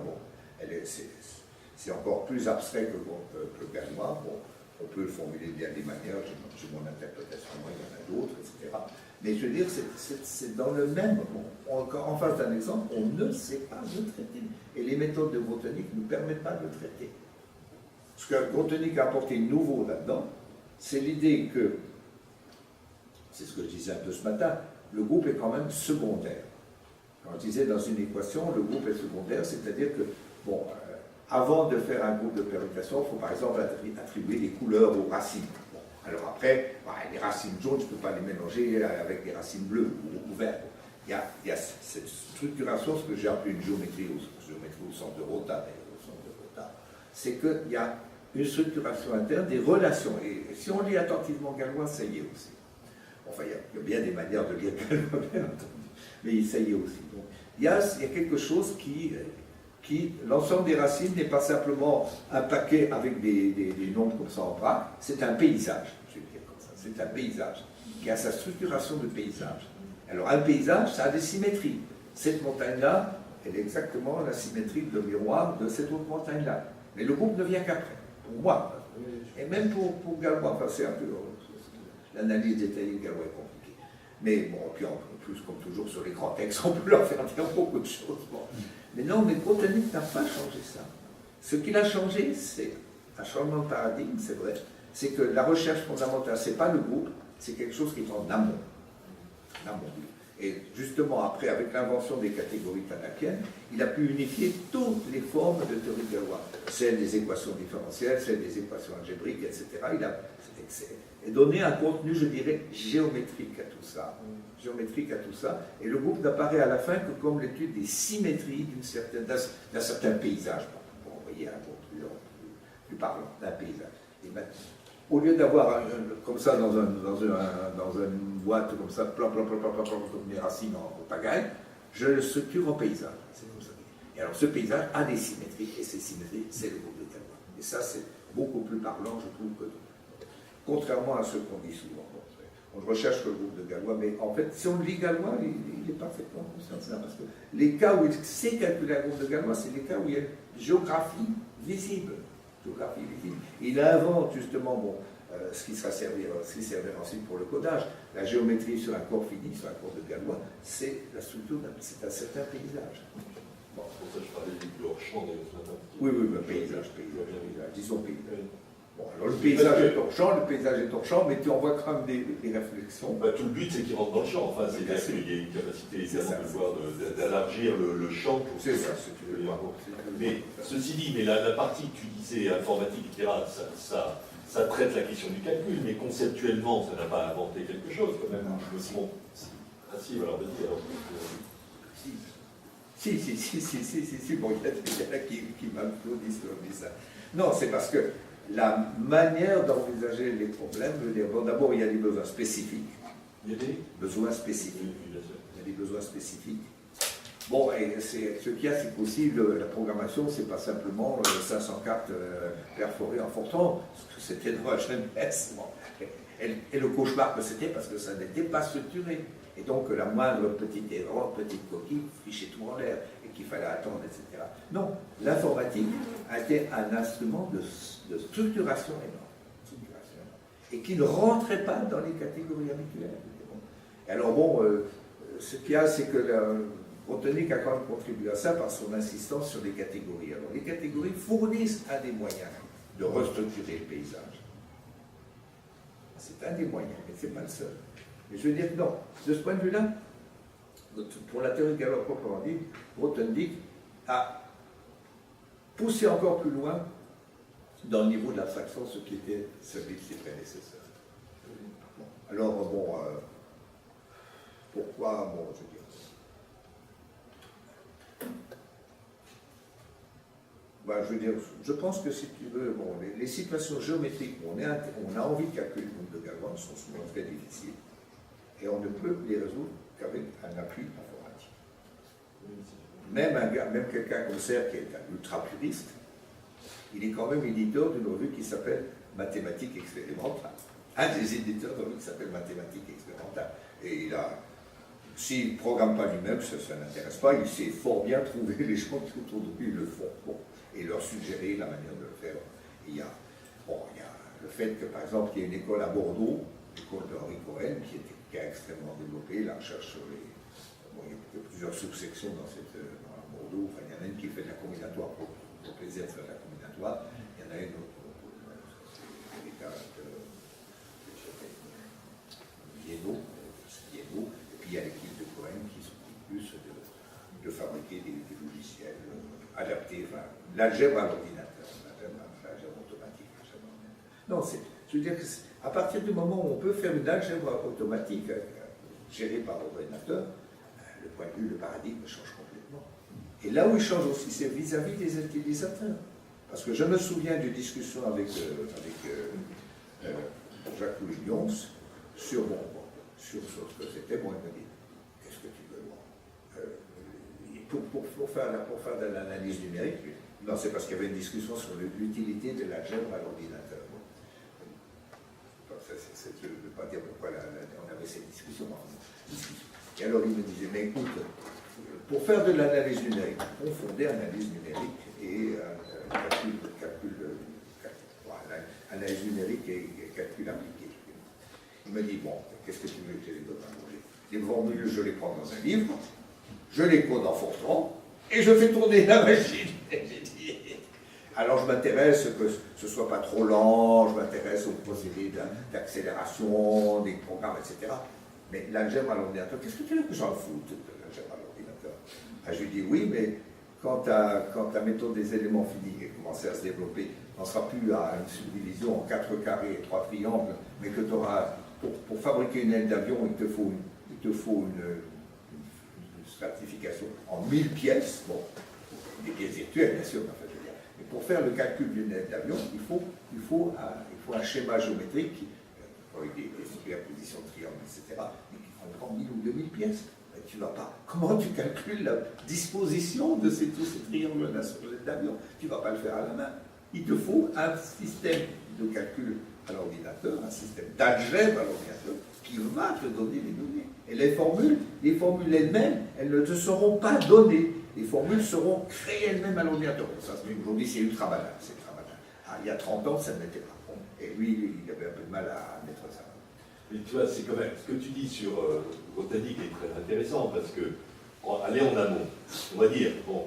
c'est encore plus abstrait que Galois. Bon, on peut le formuler de bien des manières, j'ai mon interprétation, il y en a d'autres, etc. Mais je veux dire, c'est dans le même moment. En face d'un exemple, on ne sait pas le traiter. Et les méthodes de Grothendieck ne nous permettent pas de le traiter. Ce que Grothendieck a apporté nouveau là-dedans, c'est l'idée que, c'est ce que je disais un peu ce matin, le groupe est quand même secondaire. Quand je disais dans une équation, le groupe est secondaire, c'est-à-dire que, avant de faire un groupe de permutation, il faut par exemple attribuer des couleurs aux racines. Bon, alors après, les racines jaunes, je ne peux pas les mélanger avec des racines bleues ou vertes. Il y a cette structuration, ce que j'ai appelé une géométrie au centre de Rota, c'est qu'il y a une structuration interne des relations. Et si on lit attentivement Galois, ça y est aussi. Enfin, il y a bien des manières de lire Galois, bien entendu, mais ça y est aussi. Donc, il y a quelque chose qui l'ensemble des racines n'est pas simplement un paquet avec des nombres comme ça en bras, c'est un paysage, je vais dire comme ça, c'est un paysage qui a sa structuration de paysage. Alors un paysage, ça a des symétries. Cette montagne-là, elle est exactement la symétrie de miroir de cette autre montagne-là. Mais le groupe ne vient qu'après, pour moi. Et même pour Galois, enfin c'est un peu, l'analyse détaillée de Galois est compliquée. Mais bon, puis en plus, comme toujours sur les grands textes, on peut leur faire dire beaucoup de choses. Bon. Mais non, mais Grothendieck n'a pas changé ça. Ce qu'il a changé, c'est un changement de paradigme, c'est vrai. C'est que la recherche fondamentale, ce n'est pas le groupe, c'est quelque chose qui est en amont. Et justement, après, avec l'invention des catégories tanakiennes, il a pu unifier toutes les formes de théorie de Galois. Celles des équations différentielles, celles des équations algébriques, etc. Il a donné un contenu, je dirais, géométrique à tout ça. Et le groupe n'apparaît à la fin que comme l'étude des symétries d'un certain paysage. Bon, vous voyez, un groupe plus parlant, d'un paysage. Et maintenant, au lieu d'avoir comme ça dans une boîte comme ça, comme des racines en pagaille, je le structure en paysage. C'est comme ça. Et alors ce paysage a des symétries, et ces symétries, c'est le groupe de Galois. Et ça, c'est beaucoup plus parlant, je trouve, que contrairement à ce qu'on dit souvent. On recherche le groupe de Galois, mais en fait, si on lit Galois, il est parfaitement conscient de ça, parce que les cas où il sait calculer un groupe de Galois, c'est les cas où il y a une géographie visible. Il invente justement ce qui servira ensuite pour le codage. La géométrie sur un corps fini, sur un corps de Galois, c'est la structure c'est un certain paysage. Bon, c'est pour ça que je parlais du hors-champ d'ailleurs ce matin. Oui, paysage, disons paysage. Bon, alors le paysage est hors champ, mais on voit quand même des réflexions. Bah, tout le but, c'est qu'il rentre dans le champ. Enfin, c'est-à-dire qu'il y a une capacité évidemment d'élargir le champ. C'est ça, c'est tu veux voir. Mais ceci dit, mais la partie que tu disais, informatique, etc., ça traite la question du calcul, mais conceptuellement, ça n'a pas inventé quelque chose quand même. Bon, si, alors vas-y. Si, bon, il y en a qui m'applaudissent sur ça. Non, c'est parce que la manière d'envisager les problèmes, je veux dire, bon, d'abord, il y a des besoins spécifiques. Il y a des besoins spécifiques. Bon, et ce qu'il y a, c'est qu'aussi la programmation, c'est pas simplement 500 cartes perforées en Fortran, parce que c'était dans la jeunesse. Bon. Et le cauchemar que c'était parce que ça n'était pas structuré. Et donc, la moindre petite erreur, petite coquille, fichait tout en l'air, et qu'il fallait attendre, etc. Non, l'informatique a été un instrument de structuration énorme. Et qui ne rentrait pas dans les catégories habituelles. Et alors, bon, ce qu'il y a, c'est que Grothendieck a quand même contribué à ça par son insistance sur les catégories. Alors, les catégories fournissent un des moyens de restructurer le paysage. C'est un des moyens, mais ce n'est pas le seul. Mais je veux dire que non, de ce point de vue-là, pour la théorie Galois proprement dit, Grothendieck a poussé encore plus loin dans le niveau de l'abstraction ce qui était celui de ses prédécesseurs. Bon, alors, bon, pourquoi, bon, je veux dire, je pense que si tu veux, bon, les situations géométriques où on a envie de calculer le groupe de Galois sont souvent très difficiles. Et on ne peut les résoudre qu'avec un appui informatique. Même quelqu'un comme Serre, qui est un ultra-puriste, il est quand même éditeur d'une revue qui s'appelle Mathématiques expérimentales. Un des éditeurs d'une revue qui s'appelle Mathématiques expérimentales. Et s'il ne programme pas lui-même, ça n'intéresse pas, il sait fort bien trouver les gens qui autour de lui le font. Bon, et leur suggérer la manière de le faire. Il y a le fait que, par exemple, il y a une école à Bordeaux, l'école de Henri Cohen, qui a extrêmement développé la recherche sur les... Bon, il y a plusieurs sous-sections dans Bordeaux. Enfin, il y en a une qui fait de la combinatoire pour plaisir de faire de la combinatoire. Il y en a une autre Vieno. Et puis il y a l'équipe de Cohen qui s'occupe plus de fabriquer des logiciels adaptés, enfin, l'algèbre à l'ordinateur, l'algèbre automatique. Non, je veux dire qu'à partir du moment où on peut faire une algèbre automatique gérée par l'ordinateur, le point de vue, le paradigme change complètement. Et là où il change aussi, c'est vis-à-vis des utilisateurs. Parce que je me souviens d'une discussion avec Jacques-Louis Lyons sur ce que c'était. Bon, il m'a dit, qu'est-ce que tu veux pour faire de l'analyse numérique, non, c'est parce qu'il y avait une discussion sur l'utilité de l'algèbre à l'ordinateur. Je ne veux pas dire pourquoi on avait cette discussion. Et alors il me disait, mais écoute, pour faire de l'analyse numérique, on fondait analyse numérique et analyse numérique et calcul appliqué. Il me dit, bon, qu'est-ce que tu veux que je les donne à manger? Les formules, je les prends dans un livre, je les code en Fortran, et je fais tourner la machine. Alors je m'intéresse que ce ne soit pas trop lent, je m'intéresse aux procédés d'accélération, des programmes, etc. Mais l'algèbre à l'ordinateur, qu'est-ce que tu veux que j'en foute de l'algèbre à l'ordinateur? Je lui dis oui, mais quand ta méthode des éléments finis a commencé à se développer, on ne sera plus à une subdivision en 4 carrés et 3 triangles, mais que tu auras, pour fabriquer une aile d'avion, il te faut une stratification en 1000 pièces, bon, des pièces virtuelles bien sûr, en fait, je veux dire. Mais pour faire le calcul d'une aile d'avion, il faut un schéma géométrique, avec des superpositions de triangles, etc., mais qui comprend 1000 ou 2000 pièces. Tu vas pas. Comment tu calcules la disposition de tous ces triangles-là sur l'aile d'avion? Tu ne vas pas le faire à la main. Il te faut un système de calcul à l'ordinateur, un système d'algèbre à l'ordinateur qui va te donner les données. Et les formules elles-mêmes, elles ne te seront pas données. Les formules seront créées elles-mêmes à l'ordinateur. Ça, aujourd'hui, c'est ultra malin. C'est ultra malin. Ah, il y a 30 ans, ça ne l'était pas. Bon. Et lui, il avait un peu de mal à mettre ça. Mais tu vois, c'est quand même ce que tu dis sur botanique est très intéressant parce que aller en amont, on va dire, bon,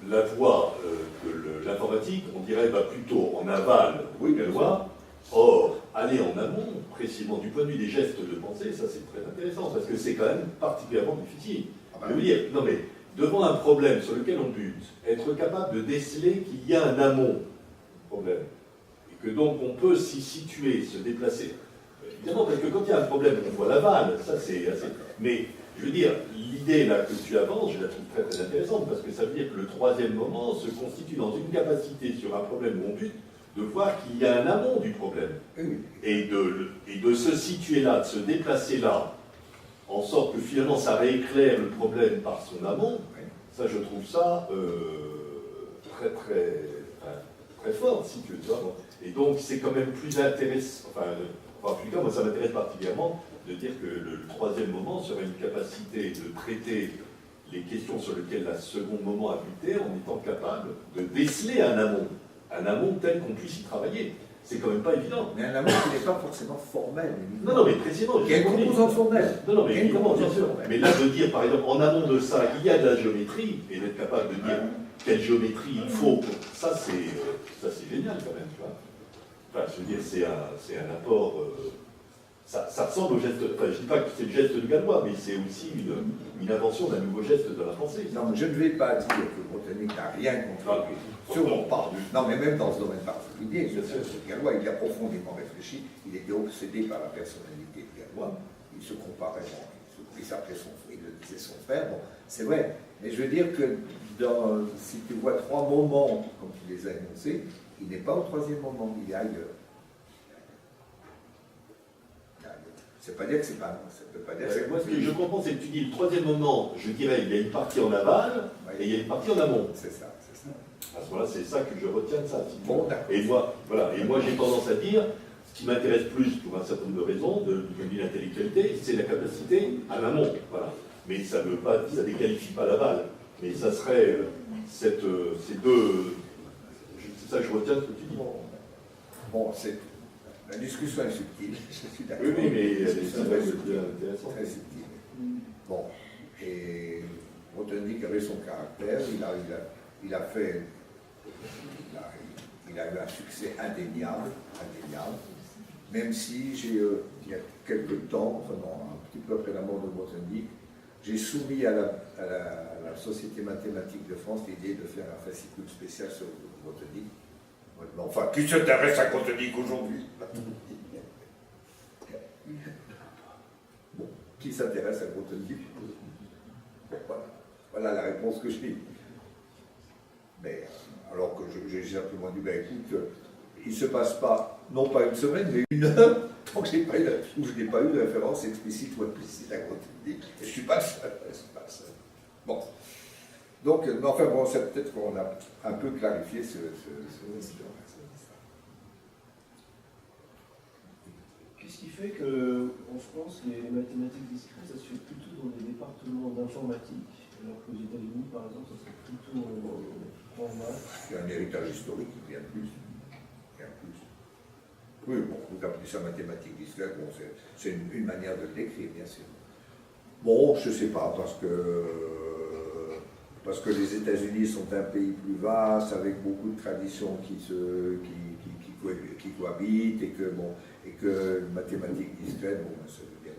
la voie de l'informatique, on dirait va plutôt en aval, oui, la loi. Or, aller en amont, précisément du point de vue des gestes de pensée, ça c'est très intéressant parce que c'est quand même particulièrement difficile. Je veux dire, non mais devant un problème sur lequel on bute, être capable de déceler qu'il y a un amont problème et que donc on peut s'y situer, se déplacer. Évidemment, parce que quand il y a un problème, on voit l'aval, ça c'est assez... Mais, je veux dire, l'idée là que tu avances, je la trouve très très intéressante, parce que ça veut dire que le troisième moment se constitue dans une capacité sur un problème où on bute, de voir qu'il y a un amont du problème. Et de se situer là, de se déplacer là, en sorte que finalement ça rééclaire le problème par son amont, ça je trouve ça très très très fort, si tu veux. Et donc c'est quand même plus intéressant, en tout cas, moi, ça m'intéresse particulièrement de dire que le troisième moment serait une capacité de traiter les questions sur lesquelles la second moment a buté en étant capable de déceler un amont tel qu'on puisse y travailler. C'est quand même pas évident. Mais un amont qui n'est pas forcément formel. Non, mais précisément. Il y a une composante formelle. Non, mais évidemment, bien sûr. Mais là, de dire, par exemple, en amont de ça, il y a de la géométrie, et d'être capable de dire quelle géométrie il faut, ça c'est génial quand même, tu vois. Enfin, je veux dire, c'est un apport. Ça ressemble au geste. Enfin, je ne dis pas que c'est le geste de Galois, mais c'est aussi une invention d'un nouveau geste de la pensée. Non, mais je ne vais pas dire que le botanique n'a rien contribué. Sûrement pas. Non, mais même dans ce domaine particulier, Galois, il a profondément réfléchi. Il était obsédé par la personnalité de Galois. Il se comparait, il s'appelait il le disait son frère. Bon, c'est vrai. Mais je veux dire que si tu vois 3 moments, comme tu les as énoncés, il n'est pas au troisième moment, il est ailleurs. Ça ne veut pas dire que c'est pas non, ça peut pas dire que c'est... Moi, ce que je comprends, c'est que tu dis le troisième moment, je dirais, il y a une partie en aval et il y a une partie en amont. C'est ça, c'est ça. À ce moment-là, c'est ça que je retiens de ça. Bon, et moi, voilà, et moi j'ai tendance à dire, ce qui m'intéresse plus, pour un certain nombre de raisons, du point de vue de l'intellectualité, c'est la capacité à l'amont. Voilà. Mais ça ne veut pas, ça déqualifie pas l'aval. Mais ça serait ces deux... C'est ça que je retiens de ce que tu dis. Bon, la discussion est subtile, je suis d'accord. Oui, mais elle est très intéressante. Très subtile. Bon, et Grothendieck avait son caractère, il a eu un succès indéniable, même si il y a quelques temps, enfin non, un petit peu après la mort de Grothendieck, j'ai soumis à la Société mathématique de France l'idée de faire un fascicule spécial sur Grothendieck. Enfin, qui s'intéresse à Grothendieck aujourd'hui? Bon, qui s'intéresse à Grothendieck? Voilà la réponse que j'ai. Mais alors que j'ai simplement dit, ben écoute, il ne se passe pas, non pas une semaine, mais une heure, tant que je n'ai pas eu de référence explicite ou implicite à Grothendieck. Et je ne suis pas le seul. Bon. Donc, enfin bon, c'est peut-être qu'on a un peu clarifié ce Qu'est-ce qui fait qu'en France, les mathématiques discrètes, ça se fait plutôt dans des départements d'informatique, alors qu'aux États-Unis, par exemple, ça se fait plutôt en maths? Il y a un héritage historique, rien de plus. Oui, bon, vous appelez ça mathématiques discrètes, bon, c'est une manière de le décrire, bien sûr. Bon, je ne sais pas, parce que les États-Unis sont un pays plus vaste, avec beaucoup de traditions qui cohabitent, et que les mathématiques discrètes, bon, ça veut dire,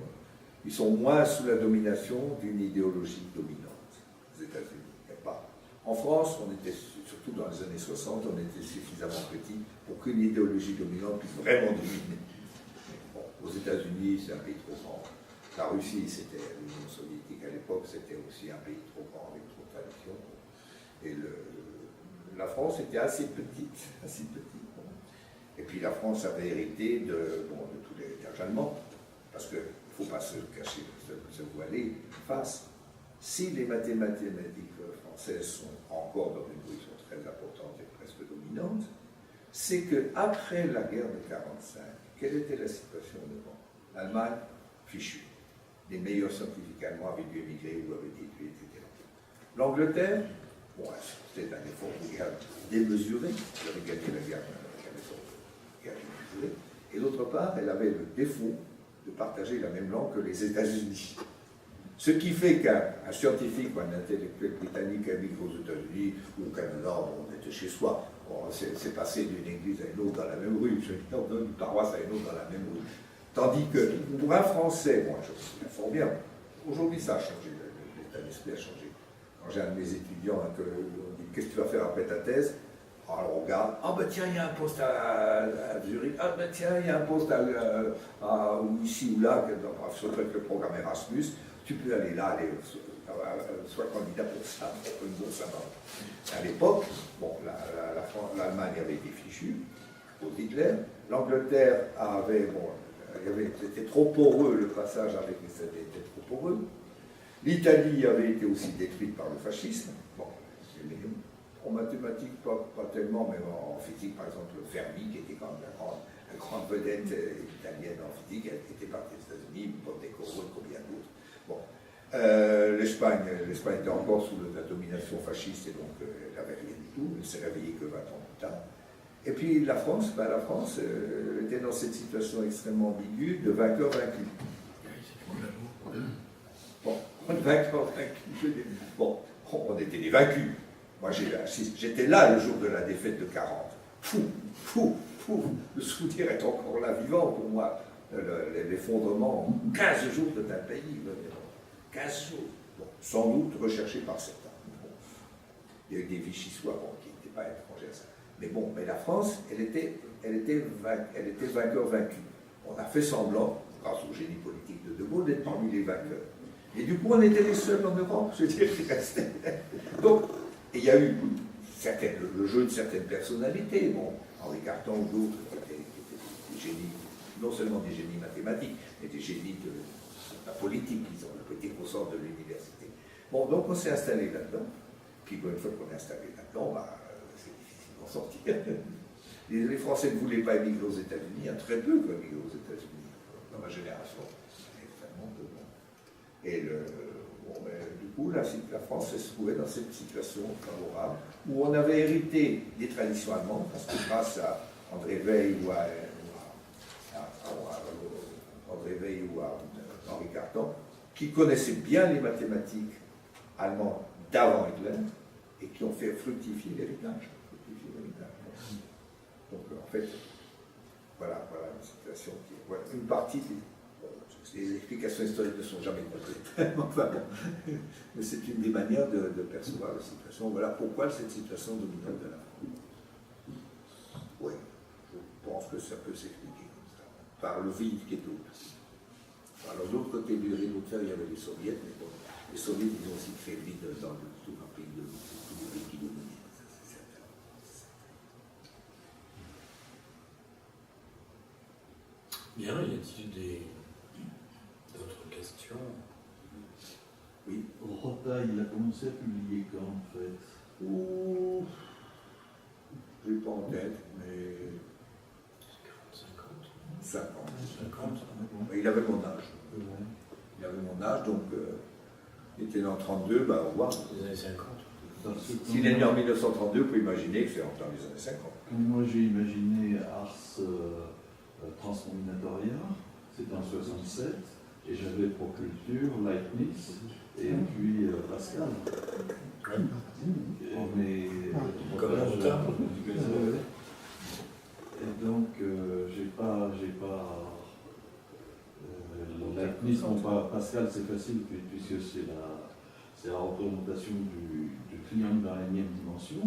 ils sont moins sous la domination d'une idéologie dominante aux États-Unis. En France, on était, surtout dans les années 60, on était suffisamment petit pour qu'une idéologie dominante puisse vraiment dominer. Bon, aux États-Unis, c'est un pays trop grand. La Russie, c'était l'Union soviétique à l'époque, c'était aussi un pays trop grand avec trop de traditions. Et la France était assez petite, assez petite. Et puis la France avait hérité de tous les héritages allemands, parce qu'il ne faut pas se cacher, se voiler face. Si les mathématiques françaises sont encore dans une position très importante et presque dominante, c'est qu'après la guerre de 1945, quelle était la situation devant l'Allemagne? Fichue. Les meilleurs scientifiques allemands avaient dû émigrer ou avaient été tués, etc. L'Angleterre, bon, c'était un effort de guerre démesuré, elle avait gagné la guerre avec un effort de guerre démesuré, et d'autre part, elle avait le défaut de partager la même langue que les États-Unis. Ce qui fait qu'un scientifique ou un intellectuel britannique émigre aux États-Unis ou au Canada, on était chez soi, c'est passé d'une église à une autre dans la même rue, d'une paroisse à une autre dans la même rue. Tandis que pour un Français, moi je me souviens fort bien, aujourd'hui ça a changé, l'état d'esprit a changé. Quand j'ai un de mes étudiants, on dit qu'est-ce que tu vas faire après ta thèse? Alors on regarde, ah ben tiens, il y a un poste à Zurich, ah ben tiens, il y a un poste ici ou là, surtout avec le programme Erasmus, tu peux aller là, sois candidat pour ça, pour une bourse à l'époque, bon, l'Allemagne avait été fichue, pour Hitler, l'Angleterre c'était trop poreux, le passage avec les États-Unis était trop poreux, l'Italie avait été aussi détruite par le fascisme, bon, en mathématiques, pas tellement, mais en physique, par exemple, Fermi, qui était quand même la grande vedette italienne en physique, elle était partie des États-Unis, Pontecoro et combien d'autres. Bon. L'Espagne était encore sous la domination fasciste, et donc elle n'avait rien du tout, elle s'est réveillée que 20 ans plus tard. Et puis la France était dans cette situation extrêmement ambiguë de vainqueur-vaincu. Bon, vainqueur-vaincu. Bon, on était des vaincus. Moi, j'étais là le jour de la défaite de 40. Le souvenir est encore là, vivant pour moi. L'effondrement en 15 jours de un pays. 15 jours. Bon, sans doute recherché par certains. Bon, il y a eu des Vichysois qui n'étaient pas étrangers à ça. Mais bon, la France, elle était vainqueur-vaincu. On a fait semblant, grâce au génie politique de De Gaulle, d'être parmi les vainqueurs. Et du coup, on était les seuls en Europe, je veux dire, qui restaient. Donc, il y a eu le jeu de certaines personnalités, bon, Henri Cartan ou d'autres, qui étaient des génies, non seulement des génies mathématiques, mais des génies de la politique, disons, la politique au centre de l'université. Bon, donc on s'est installé là-dedans, puis une fois qu'on est installé là-dedans, c'est difficile d'en sortir. Les Français ne voulaient pas émigrer aux États-Unis, il y a très peu qui ont émigré aux États-Unis, dans ma génération, c'est extrêmement peu. Et du coup, la France se trouvait dans cette situation favorable où on avait hérité des traditions allemandes, parce que grâce à André Weil ou à Henri Cartan, qui connaissaient bien les mathématiques allemandes d'avant Hitler et qui ont fait fructifier l'héritage. Donc en fait, voilà une situation qui est une partie. Les explications historiques ne sont jamais complètes. Enfin bon, mais c'est une des manières de percevoir la situation. Voilà pourquoi cette situation dominante de la France. Oui, je pense que ça peut s'expliquer comme ça, par le vide qui est autour. Alors, de l'autre côté du rideau de fer, il y avait les Soviets, mais bon, les Soviets, ils ont aussi créé le vide dans tout un pays de tous les pays qui dominaient. Bien, y a-t-il d'autres questions? Oui. Rota, il a commencé à publier quand, en fait? Ouh, je n'ai pas en tête, mais 50. Il avait mon âge. Il avait mon âge, donc il était né en 32, au revoir. Les années 50. S'il est né en 1932, vous pouvez imaginer que c'est dans les années 50. Moi, j'ai imaginé Ars Transcombinatoria, c'était en 67. Et j'avais pour culture Leibniz et puis Pascal. Mais Comme un retard. Et donc, j'ai pas Leibniz, Pascal, c'est facile puisque c'est la représentation du triangle dans la énième dimension,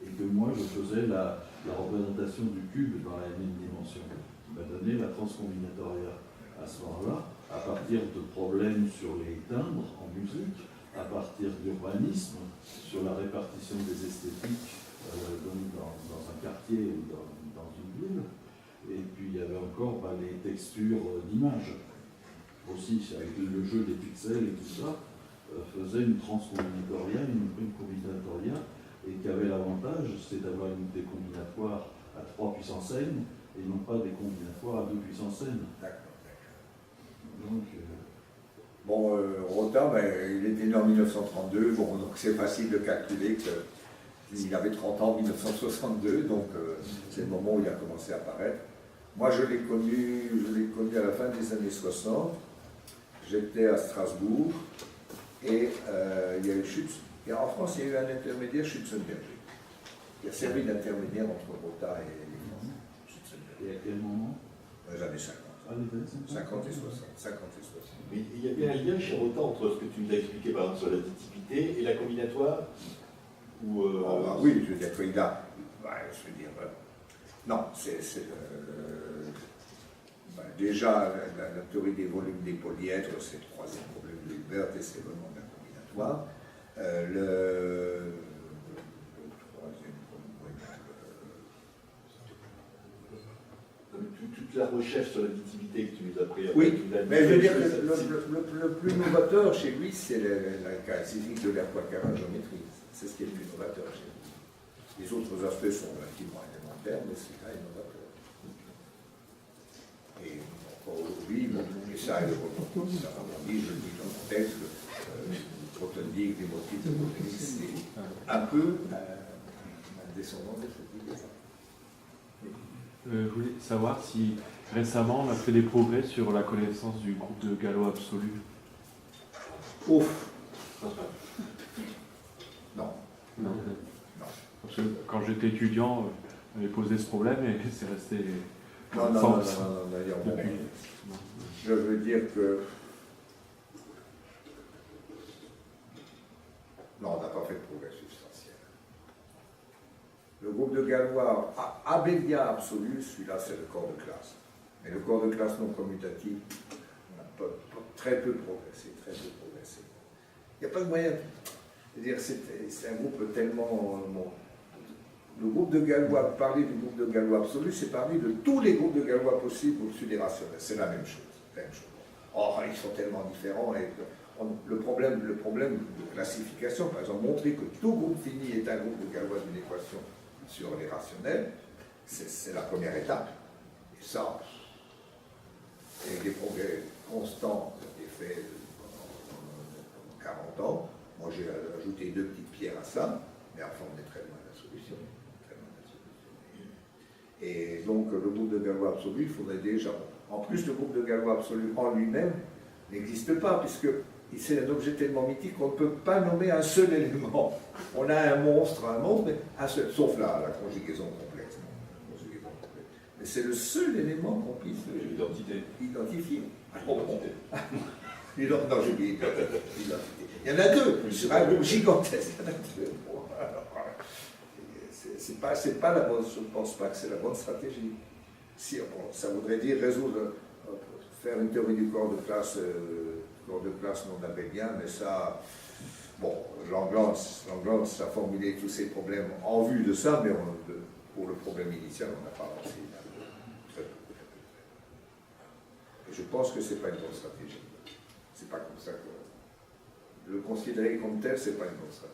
et que moi je faisais la représentation du cube dans la énième dimension, qui m'a donné la transcombinatoria. À ce moment-là, à partir de problèmes sur les timbres en musique, à partir d'urbanisme, sur la répartition des esthétiques dans un quartier ou dans une ville, et puis il y avait encore les textures d'images. Aussi, avec le jeu des pixels et tout ça, faisait une transcombinatoria, une combinatoria, et qui avait l'avantage, c'est d'avoir des combinatoires à 3 puissance n, et non pas des combinatoires à 2 puissance n. D'accord. Donc, bon, Rota, il était né en 1932, bon, donc c'est facile de calculer qu'il avait 30 ans en 1962, donc c'est le moment où il a commencé à apparaître. Moi, je l'ai connu à la fin des années 60. J'étais à Strasbourg et il y a eu et en France, il y a eu un intermédiaire, Schützenberger, qui a servi d'intermédiaire entre Rota et les Français. et à quel moment? Dans les années 50. Ah, les années 50 et 60. 50 et 60. Mais il y a bien un lien chez Rota entre ce que tu nous as expliqué par exemple sur l'additivité et la combinatoire ou, oui, je veux dire qu'il a. Je veux dire. Non, déjà, la théorie des volumes des polyèdres, c'est le troisième problème de Hilbert et c'est vraiment de la combinatoire. Le troisième problème. toute la recherche sur l'additivité que tu nous as pris. Oui, mais je veux dire que le plus novateur chez lui, c'est la caractéristique de l'air Poincaré en géométrie. C'est ce qui est le plus novateur chez lui. Les autres aspects sont relativement élémentaires, mais c'est quand même novateur. Et aujourd'hui, et ça, je le dis dans mon texte, Grothendieck, des motifs de Grothendieck, c'est un peu un descendant de cette idée. Je voulais savoir si récemment on a fait des progrès sur la connaissance du groupe de Galois absolu. Ouf. Non. Non. Parce que quand j'étais étudiant, on m'avait posé ce problème et c'est resté Non, depuis. Je veux dire que non, on n'a pas fait de progrès substantiel. Le groupe de Galois abélien absolu, celui-là c'est le corps de classe. Mais le corps de classe non commutatif, on a très peu progressé, Il n'y a pas de moyen. C'est-à-dire c'est un groupe tellement. Le groupe de Galois, parler du groupe de Galois absolu, c'est parler de tous les groupes de Galois possibles au-dessus des rationnels. C'est la même chose. Or, ils sont tellement différents. Et le problème de classification, par exemple, montrer que tout groupe fini est un groupe de Galois d'une équation sur les rationnels, c'est la première étape. Et ça, et des progrès constants qui ont été faits pendant 40 ans. Moi, j'ai ajouté 2 petites pierres à ça, mais enfin, on est très loin de la solution. Et donc, le groupe de Galois absolu, il faudrait déjà. En plus, le groupe de Galois absolu en lui-même n'existe pas, puisque c'est un objet tellement mythique qu'on ne peut pas nommer un seul élément. On a un monstre, mais un seul, sauf la conjugaison complexe. Mais c'est le seul élément qu'on puisse identifier. Non, j'ai dit identité. Il y en a 2, sur un groupe gigantesque, il y en a 2. C'est pas la bonne, je ne pense pas que c'est la bonne stratégie. Si, ça voudrait dire faire une théorie du corps de classe non abélien, mais ça, bon, Langlands a formulé tous ces problèmes en vue de ça, mais pour le problème initial, on n'a pas avancé. Et je pense que ce n'est pas une bonne stratégie. C'est pas comme ça que le considérer comme tel, c'est pas une bonne stratégie.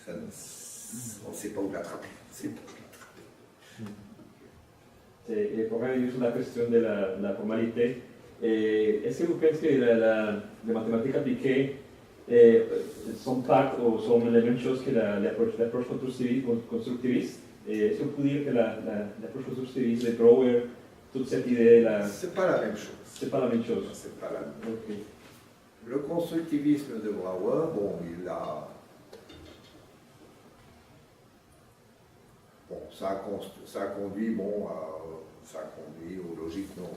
On ne sait pas où l'attraper. Et pour revenir sur la question de la formalité, est-ce que vous pensez que les mathématiques appliquées sont pas ou sont la même chose que l'approche constructiviste Est-ce qu'on peut dire que l'approche constructiviste de Brouwer, toute cette idée-là, C'est pas la même chose. c'est pas la même chose? C'est pas la même chose. Ok. Le constructivisme de Brouwer, bon, ça a conduit aux logiques non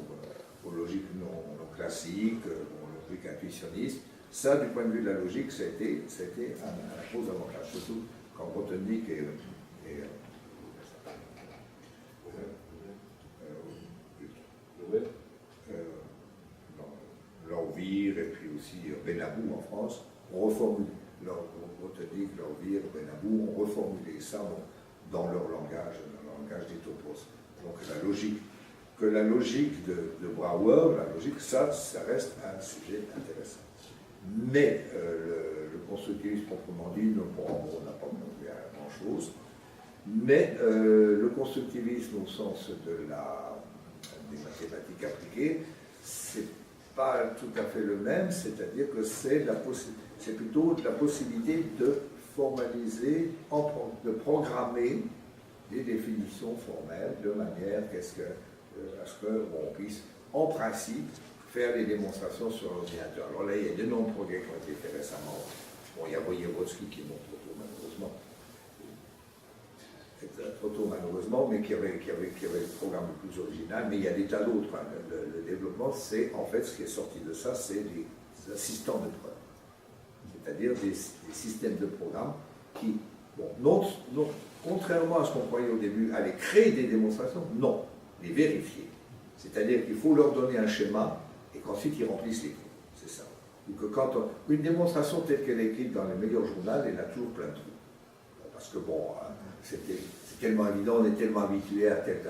classiques, aux logiques intuitionnistes. Ça, du point de vue de la logique, c'était un gros avantage, surtout quand Grothendieck et Lorvir et puis aussi Benabou en France ont reformulé, Grothendieck, Lorvir, Benabou ont reformulé ça dans leur langage des topos. Donc la logique de Brouwer, ça reste un sujet intéressant. Mais le constructivisme proprement dit, on n'a pas montré grand-chose. Mais le constructivisme au sens des mathématiques appliquées, c'est pas tout à fait le même, c'est-à-dire que c'est plutôt la possibilité de formaliser, de programmer des définitions formelles de manière à ce qu'on puisse, en principe, faire des démonstrations sur l'ordinateur. Alors là, il y a d'énormes progrès qui ont été faits récemment. Bon, il y a Voyevodsky qui montre trop tôt malheureusement, mais qui avait le programme le plus original, mais il y a des tas d'autres. Hein. Le développement, c'est en fait ce qui est sorti de ça, c'est des assistants de preuve. C'est-à-dire des systèmes de programme qui, contrairement à ce qu'on croyait au début, allaient créer des démonstrations, non, les vérifier. C'est-à-dire qu'il faut leur donner un schéma et qu'ensuite ils remplissent les trous. C'est ça. Ou que une démonstration telle qu'elle est écrite dans les meilleurs journaux, elle a toujours plein de trous. Parce que c'est tellement évident, on est tellement habitué à telle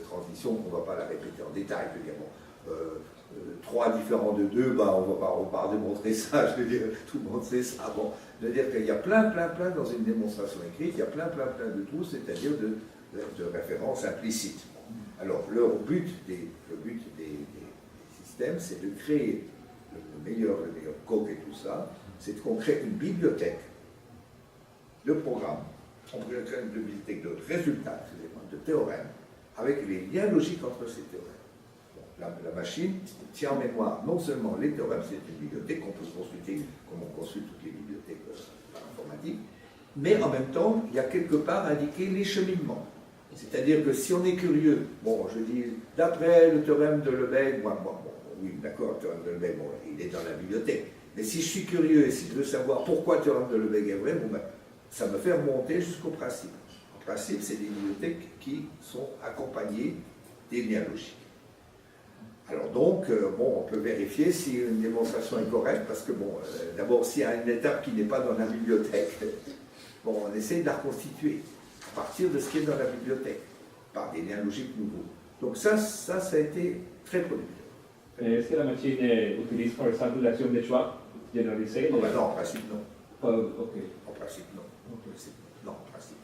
transition qu'on ne va pas la répéter en détail. Je veux dire, 3 différents de 2, on va pas démontrer ça, je veux dire, tout le monde sait ça. Bon, je veux dire qu'il y a plein dans une démonstration écrite, il y a plein de trous, c'est-à-dire de références implicites. Alors, le but des systèmes, c'est de créer le meilleur coq et tout ça, c'est qu'on crée une bibliothèque de programmes, on peut créer une bibliothèque de résultats, de théorèmes, avec les liens logiques entre ces théorèmes. Bon, la machine tient en mémoire non seulement les théorèmes, c'est une bibliothèque qu'on peut consulter, comme on consulte toutes les bibliothèques par informatique, mais en même temps, il y a quelque part indiqué les cheminements. C'est-à-dire que si on est curieux, je dis, d'après le théorème de Lebesgue, oui, d'accord, le théorème de Lebesgue, il est dans la bibliothèque. Mais si je suis curieux et si je veux savoir pourquoi le théorème de Lebesgue est vrai, ça me fait remonter jusqu'au principe. En principe, c'est des bibliothèques qui sont accompagnées des liens logiques. Alors donc, on peut vérifier si une démonstration est correcte, parce que d'abord, s'il y a une étape qui n'est pas dans la bibliothèque, on essaie de la reconstituer à partir de ce qui est dans la bibliothèque, par des liens logiques nouveaux. Donc ça a été très productif. Est-ce que la machine utilise, par exemple, l'action de choix généralisée? Non, en principe, non. Ok. En principe, non. Non, en principe.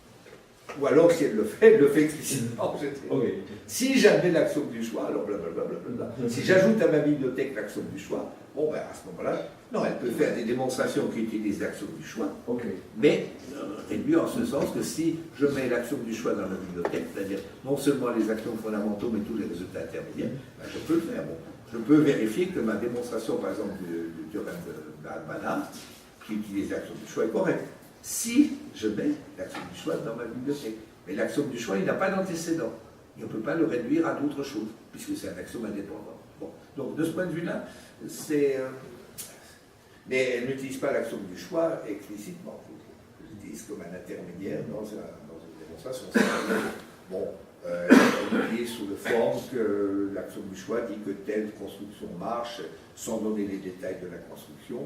Ou alors, si elle le fait explicitement. Okay. Si j'avais l'action du choix, alors blablabla. Si j'ajoute à ma bibliothèque l'action du choix, à ce moment-là, non, elle peut faire des démonstrations qui utilisent l'action du choix, mais réduit en ce sens que si je mets l'action du choix dans la bibliothèque, c'est-à-dire non seulement les actions fondamentaux, mais tous les résultats intermédiaires, je peux le faire. Je peux vérifier que ma démonstration, par exemple, du théorème de Banach, qui utilise l'action du choix, est correcte. Si je mets l'action du choix dans ma bibliothèque. Mais l'action du choix, il n'a pas d'antécédent. Et on ne peut pas le réduire à d'autres choses, puisque c'est un axiome indépendant. Donc, de ce point de vue-là, c'est... mais elle n'utilise pas l'action du choix explicitement. Elle l'utilise comme un intermédiaire dans une démonstration. Elle utilise sous la forme que l'action du choix dit que telle construction marche sans donner les détails de la construction.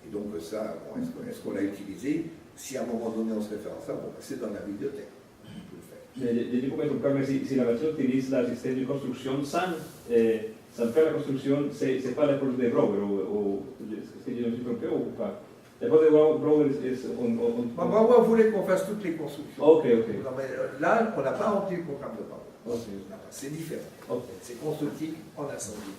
Et donc ça, est-ce qu'on l'a utilisé? Si à un moment donné on se réfère à ça, c'est dans la bibliothèque. Je dis pour me si la machine utilise le système de construction sans faire la construction, c'est pas l'approche de Brouwer, est-ce que je me suis trompé ou pas? L'approche de Brouwer Brouwer voulait qu'on fasse toutes les constructions. Ok. Non, mais là, on n'a pas rempli le programme de Brouwer. C'est différent. C'est constructif en incendie.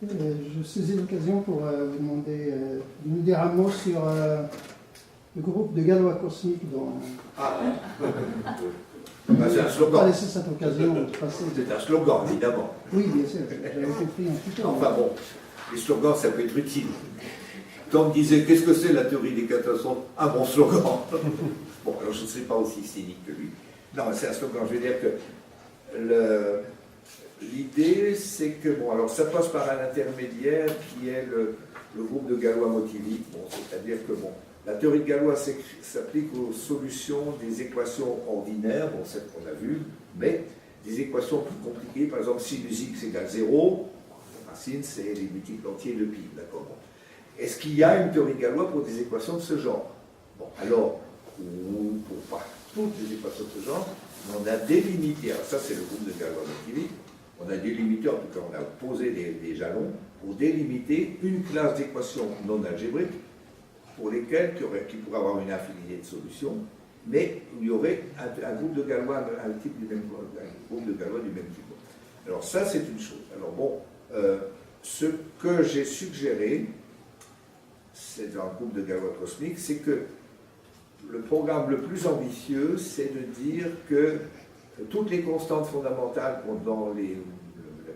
Je saisis l'occasion pour vous demander de nous dire un mot sur Le groupe de Galois cosmiques dont Ah, c'est un on ne peut pas slogan. laisser cette occasion de passer. C'est un slogan, évidemment. Oui, bien sûr, j'avais compris un petit peu. Enfin bon, les slogans, ça peut être utile. Tom disait, qu'est-ce que c'est la théorie des catastrophes? Un bon slogan. Bon, alors je ne serai pas aussi cynique que lui. Non, c'est un slogan. Je veux dire que l'idée, c'est que, bon, alors ça passe par un intermédiaire qui est le groupe de Galois motiviques. Bon, c'est-à-dire que, bon, la théorie de Galois s'applique aux solutions des équations ordinaires, bon, celles qu'on a vues, mais des équations plus compliquées. Par exemple, sinus x égale 0, racine, c'est les multiples entiers de pi, d'accord. Bon. Est-ce qu'il y a une théorie de Galois pour des équations de ce genre? Bon, alors, ou pour pas toutes les équations de ce genre, on a délimité, alors ça c'est le groupe de Galois motiviques, on a délimité, en tout cas on a posé des jalons pour délimiter une classe d'équations non algébriques pour lesquelles qui pourrait avoir une infinité de solutions, mais où il y aurait un groupe de Galois, un groupe de Galois du même type. Alors ça c'est une chose. Alors bon, ce que j'ai suggéré, c'est dans le groupe de Galois cosmiques, c'est que le programme le plus ambitieux, c'est de dire que toutes les constantes fondamentales dans les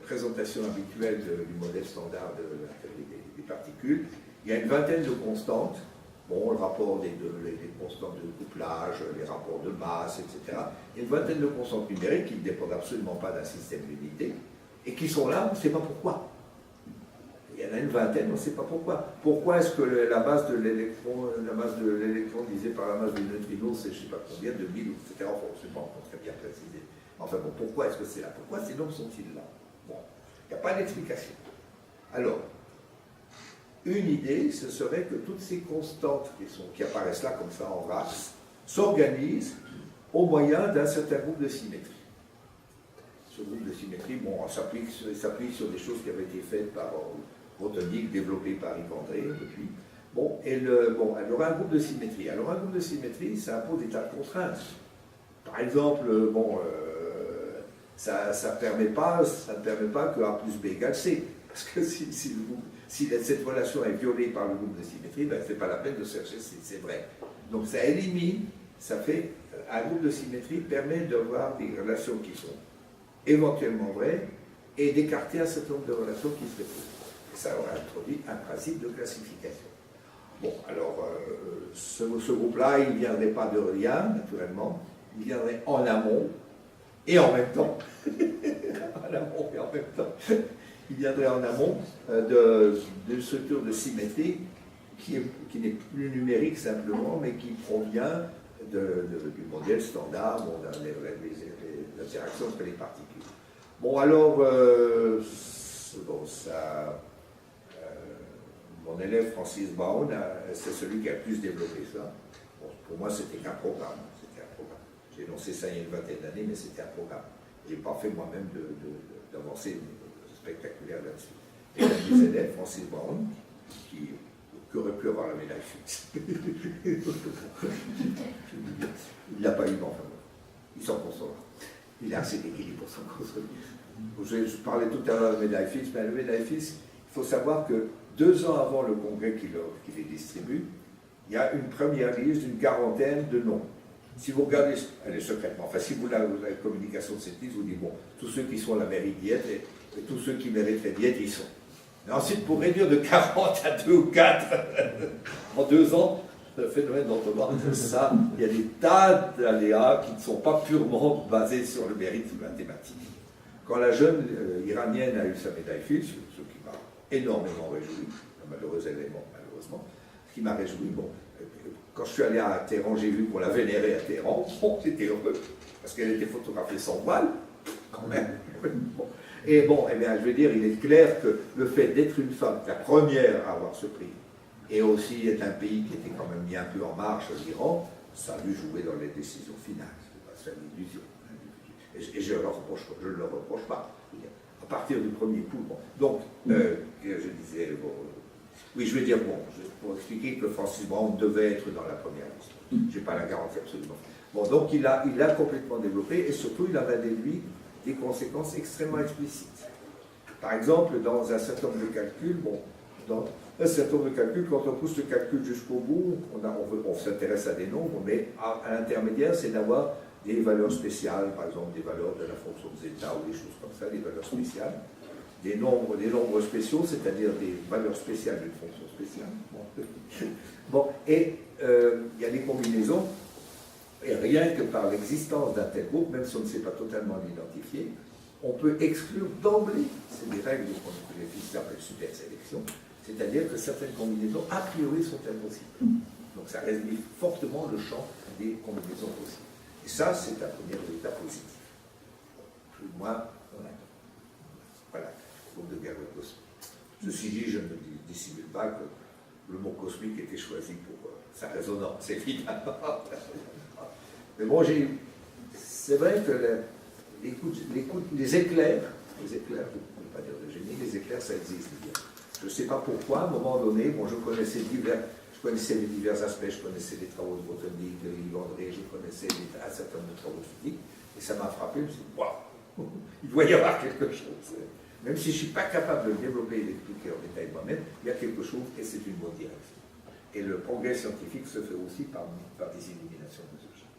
présentations habituelles du modèle standard des particules, il y a une vingtaine de constantes. Bon, le rapport les constantes de couplage, les rapports de masse, etc. Il y a une vingtaine de constantes numériques qui ne dépendent absolument pas d'un système d'unité et qui sont là, on ne sait pas pourquoi. Il y en a une vingtaine, on ne sait pas pourquoi. Pourquoi est-ce que la masse de l'électron divisée par la masse du neutrino, c'est je ne sais pas combien, 2000, etc. Enfin, on ne sait pas encore très bien précisé. Enfin bon, pourquoi est-ce que c'est là? Pourquoi ces nombres sont-ils là? Bon, il n'y a pas d'explication. Alors, une idée, ce serait que toutes ces constantes qui apparaissent là comme ça en race s'organisent au moyen d'un certain groupe de symétrie. Ce groupe de symétrie, bon, s'applique sur des choses qui avaient été faites par Grothendieck, développées par Yves André depuis. Bon, elle aura un groupe de symétrie. Alors un groupe de symétrie, ça impose des tas de contraintes. Par exemple, bon, ça ne permet pas que A plus B égale C. Parce que si cette relation est violée par le groupe de symétrie, ben, ce n'est pas la peine de chercher si c'est vrai. Donc ça élimine, ça fait, un groupe de symétrie permet d'avoir des relations qui sont éventuellement vraies et d'écarter un certain nombre de relations qui seraient fausses. Et ça aurait introduit un principe de classification. Bon, alors, ce groupe-là, il ne viendrait pas de rien, naturellement, il viendrait en amont et en même temps. En amont et en même temps. Il viendrait en amont d'une structure de symétrie qui n'est plus numérique simplement, mais qui provient du modèle standard, bon, les interactions entre les particules. Bon, alors, mon élève Francis Brown, c'est celui qui a le plus développé ça. Bon, pour moi, c'était qu'un programme. J'ai énoncé ça il y a une vingtaine d'années, mais c'était un programme. Je n'ai pas fait moi-même d'avancée spectaculaire là-dessus. Et un des élèves, Francis Brown, qui aurait pu avoir la médaille fixe. Il ne l'a pas eu, mais enfin, il s'en consolera. Il a assez d'équilibre pour s'en consoler. Je parlais tout à l'heure de la médaille fixe, mais la médaille fixe, il faut savoir que 2 ans avant le congrès qui les distribue, il y a une première liste d'une quarantaine de noms. Si vous regardez, elle est secrètement, enfin si vous avez la communication de cette liste, vous dites, bon, tous ceux qui sont à la mairie diète et tous ceux qui mériteraient diète, ils sont. Et ensuite, pour réduire de 40 à 2 ou 4 en 2 ans, le phénomène d'Orthoban, ça, il y a des tas d'aléas qui ne sont pas purement basés sur le mérite mathématique. Quand la jeune iranienne a eu sa médaille fixe, ce qui m'a énormément réjoui, un malheureux élément, malheureusement, ce qui m'a réjoui, bon, quand je suis allé à Téhéran, j'ai vu qu'on la vénérait à Téhéran, bon, j'étais heureux, parce qu'elle était photographiée sans voile, quand même. Bon. Et bon, eh bien, je veux dire, il est clair que le fait d'être une femme, la première à avoir ce prix, et aussi être un pays qui était quand même mis un peu en marche, l'Iran, ça a dû jouer dans les décisions finales. C'est pas une illusion. Et je ne le reproche pas. À partir du premier coup, bon. Donc, je disais, bon, oui, je veux dire, bon, pour expliquer que Francis Brown devait être dans la première liste. Je n'ai pas la garantie absolument. Bon, donc il a complètement développé, et surtout, il a déduit des conséquences extrêmement explicites. Par exemple, dans un certain nombre de calculs, bon, un certain nombre de calculs. Quand on pousse le calcul jusqu'au bout, on s'intéresse à des nombres, mais à l'intermédiaire, c'est d'avoir des valeurs spéciales, par exemple des valeurs de la fonction de zeta ou des choses comme ça, des valeurs spéciales. Des nombres spéciaux, c'est-à-dire des valeurs spéciales d'une fonction spéciale. Bon, et il y a des combinaisons, et rien que par l'existence d'un tel groupe, même si on ne sait pas totalement l'identifier, on peut exclure d'emblée, c'est des règles que les physiciens appellent super sélection, c'est-à-dire que certaines combinaisons, a priori, sont impossibles. Donc ça réduit fortement le champ des combinaisons possibles. Et ça, c'est un premier résultat positif. Plus ou moins, voilà, groupe de Galois cosmique. Ceci dit, je ne dissimule pas que le mot cosmique était choisi pour sa résonance, évidemment. Mais bon, c'est vrai que les éclairs, je ne peux pas dire de génie, les éclairs, ça existe bien. Je ne sais pas pourquoi, à un moment donné, bon, je connaissais les divers aspects, je connaissais les travaux de botanique, de Yves André, je connaissais un certain nombre de travaux de physique, et ça m'a frappé, je me suis dit, waouh, il doit y avoir quelque chose. Même si je ne suis pas capable de le développer et d'expliquer en détail moi-même, il y a quelque chose et c'est une bonne direction. Et le progrès scientifique se fait aussi par des illuminations de ce genre.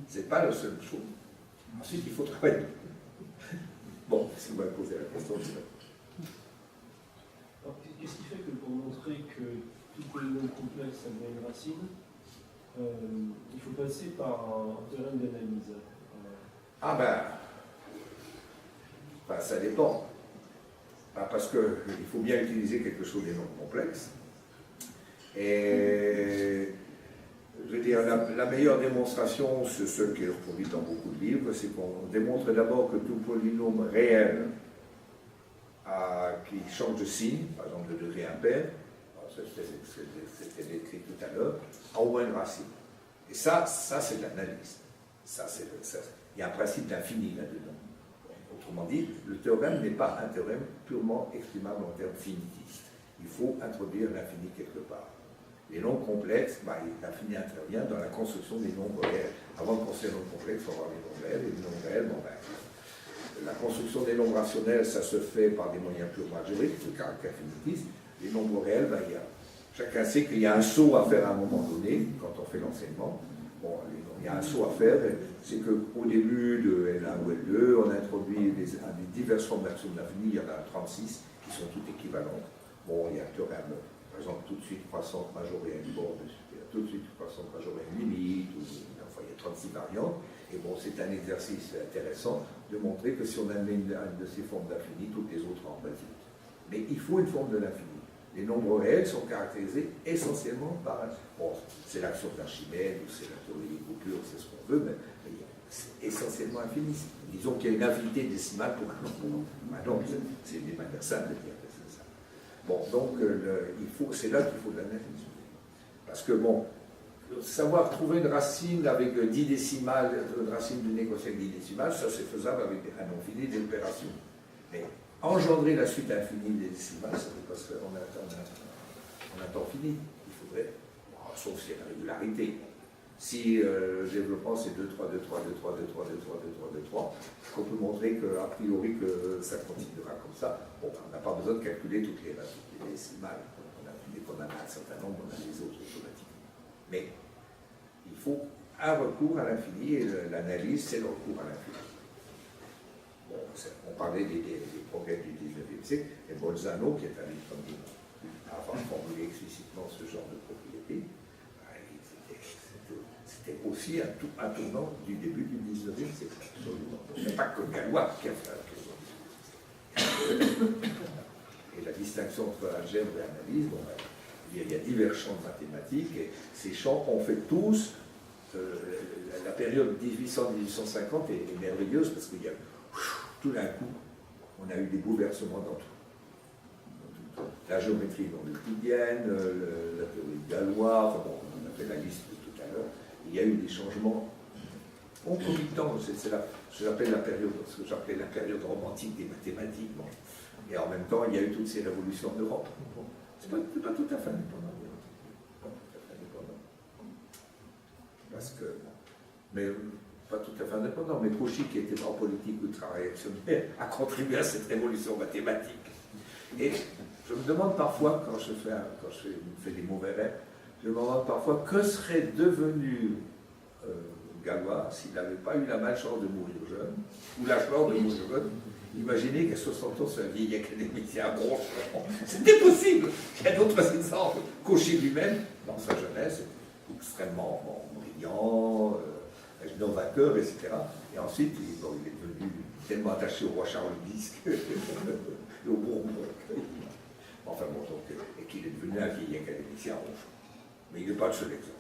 Ce n'est pas la seule chose. Ensuite, il faut travailler. Bon, si vous m'avez posé la question, c'est alors, qu'est-ce qui fait que pour montrer que tout polynôme complexe a bien une racine, il faut passer par un théorème d'analyse? Ça dépend. Parce qu'il faut bien utiliser quelque chose d'énormément complexe. Et je veux dire, la meilleure démonstration, c'est ce qui est reproduit dans beaucoup de livres, c'est qu'on démontre d'abord que tout polynôme réel qui change de signe, par exemple de degré impair, c'était décrit tout à l'heure, a au moins une racine. Et ça c'est de l'analyse. Il y a un principe d'infini là-dedans. Autrement dit, le théorème n'est pas un théorème purement exprimable en termes finitistes. Il faut introduire l'infini quelque part. Les nombres complexes, l'infini intervient dans la construction des nombres réels. Avant de construire les nombres complexes, il faut avoir les nombres réels. Et les nombres réels, la construction des nombres rationnels, ça se fait par des moyens purement algébriques, de caractère finitiste. Les nombres réels, chacun sait qu'il y a un saut à faire à un moment donné, quand on fait l'enseignement. Bon, il y a un saut à faire, c'est qu'au début de L1 ou L2, on introduit des diverses formes d'action de l'infini, il y en a 36 qui sont toutes équivalentes. Bon, il y a un théorème, par exemple, tout de suite croissante majorée à une borne, tout de suite croissante majorée à une limite, enfin, il y a 36 variantes, et bon, c'est un exercice intéressant de montrer que si on amène une de ces formes d'infini, toutes les autres en vite. Mais il faut une forme de l'infini. Les nombres réels sont caractérisés essentiellement par... Bon, c'est l'action d'Archimède, ou c'est la théorie des coupures, c'est ce qu'on veut, mais c'est essentiellement infini. Disons qu'il y a une infinité décimale pour un nombre. Donc, c'est une manière simple de dire que c'est ça. Bon, donc, c'est là qu'il faut de l'analyse. Parce que, bon, savoir trouver une racine avec 10 décimales, une racine du négocié avec 10 décimales, ça c'est faisable avec un nombre fini d'opérations. Mais engendrer la suite infinie des décimales, ça ne peut pas se faire en un temps fini. Il faudrait, sauf s'il y a la régularité. Si le développement c'est 2, 3, 2, 3, 2, 3, 2, 3, 2, 3, 2, 3, 2, 3, qu'on peut montrer qu'a priori que ça continuera comme ça, bon, on n'a pas besoin de calculer toutes les décimales. Dès qu'on a un certain nombre, on a les autres automatiquement. Mais il faut un recours à l'infini et l'analyse, c'est le recours à l'infini. Bon, on parlait des progrès du 19e siècle, et Bolzano, qui est un des premiers à avoir formulé explicitement ce genre de propriété, c'était aussi un tournant du début du 19e siècle. Il n'y a pas que Galois qui a fait un tournant. Et la distinction entre algèbre et analyse, il y a divers champs de mathématiques, et ces champs ont fait tous, la période 1800-1850 est merveilleuse, parce qu'il y a tout d'un coup, on a eu des bouleversements dans tout. La géométrie non euclidienne, la théorie de Galois, enfin bon, on a fait la liste de tout à l'heure, il y a eu des changements concomitants, je l'appelle la période, ce que j'appelais la période romantique des mathématiques, bon. Et en même temps, il y a eu toutes ces révolutions en Europe. Bon. C'est pas tout à fait indépendant. Pas tout à fait indépendant. Parce que, mais pas tout à fait indépendant, mais Cauchy, qui était en politique ultra-réactionnaire, a contribué à cette révolution mathématique. Et Je me demande parfois, quand je fais des mauvais rêves, je me demande parfois que serait devenu Galois s'il n'avait pas eu la malchance de mourir jeune, ou la chance de mourir jeune. Imaginez qu'à 60 ans, c'est un vieil académicien bronchon. C'était possible. Il y a d'autres exemples. Cauchy lui-même, dans sa jeunesse, extrêmement brillant, novateur, etc. Et ensuite, il est devenu tellement attaché au roi Charles X et au Bourbon. Enfin bon, donc, et qu'il est devenu un vieil académicien ronchon. Mais il n'est pas le seul exemple.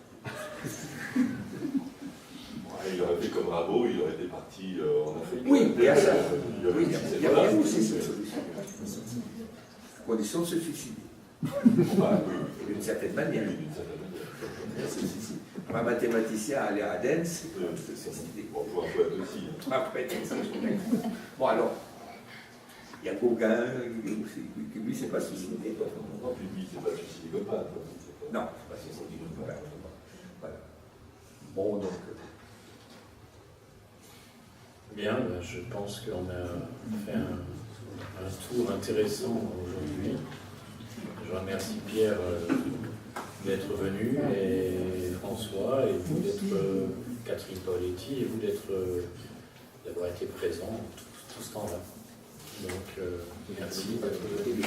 Il aurait fait comme Rabot, il aurait été parti en Afrique. Oui, il y a ça. Oui, il y a aussi cette solution. Condition de se suicider. D'une certaine manière. Un mathématicien aller à Athènes, c'est se suicider. Bon, pour un poète aussi. Après, bon, alors, il y a Gauguin, qui lui, c'est pas suicidé. Non, puis lui, c'est pas suicidé comme pas. Non, c'est pas suicidé comme pas. Voilà. Bon, donc. Bien, ben, je pense qu'on a fait un tour intéressant aujourd'hui. Je remercie Pierre d'être venu, et François, et vous d'être, Catherine Paoletti, et vous d'avoir été présents tout ce temps-là. Donc, merci d'être venu.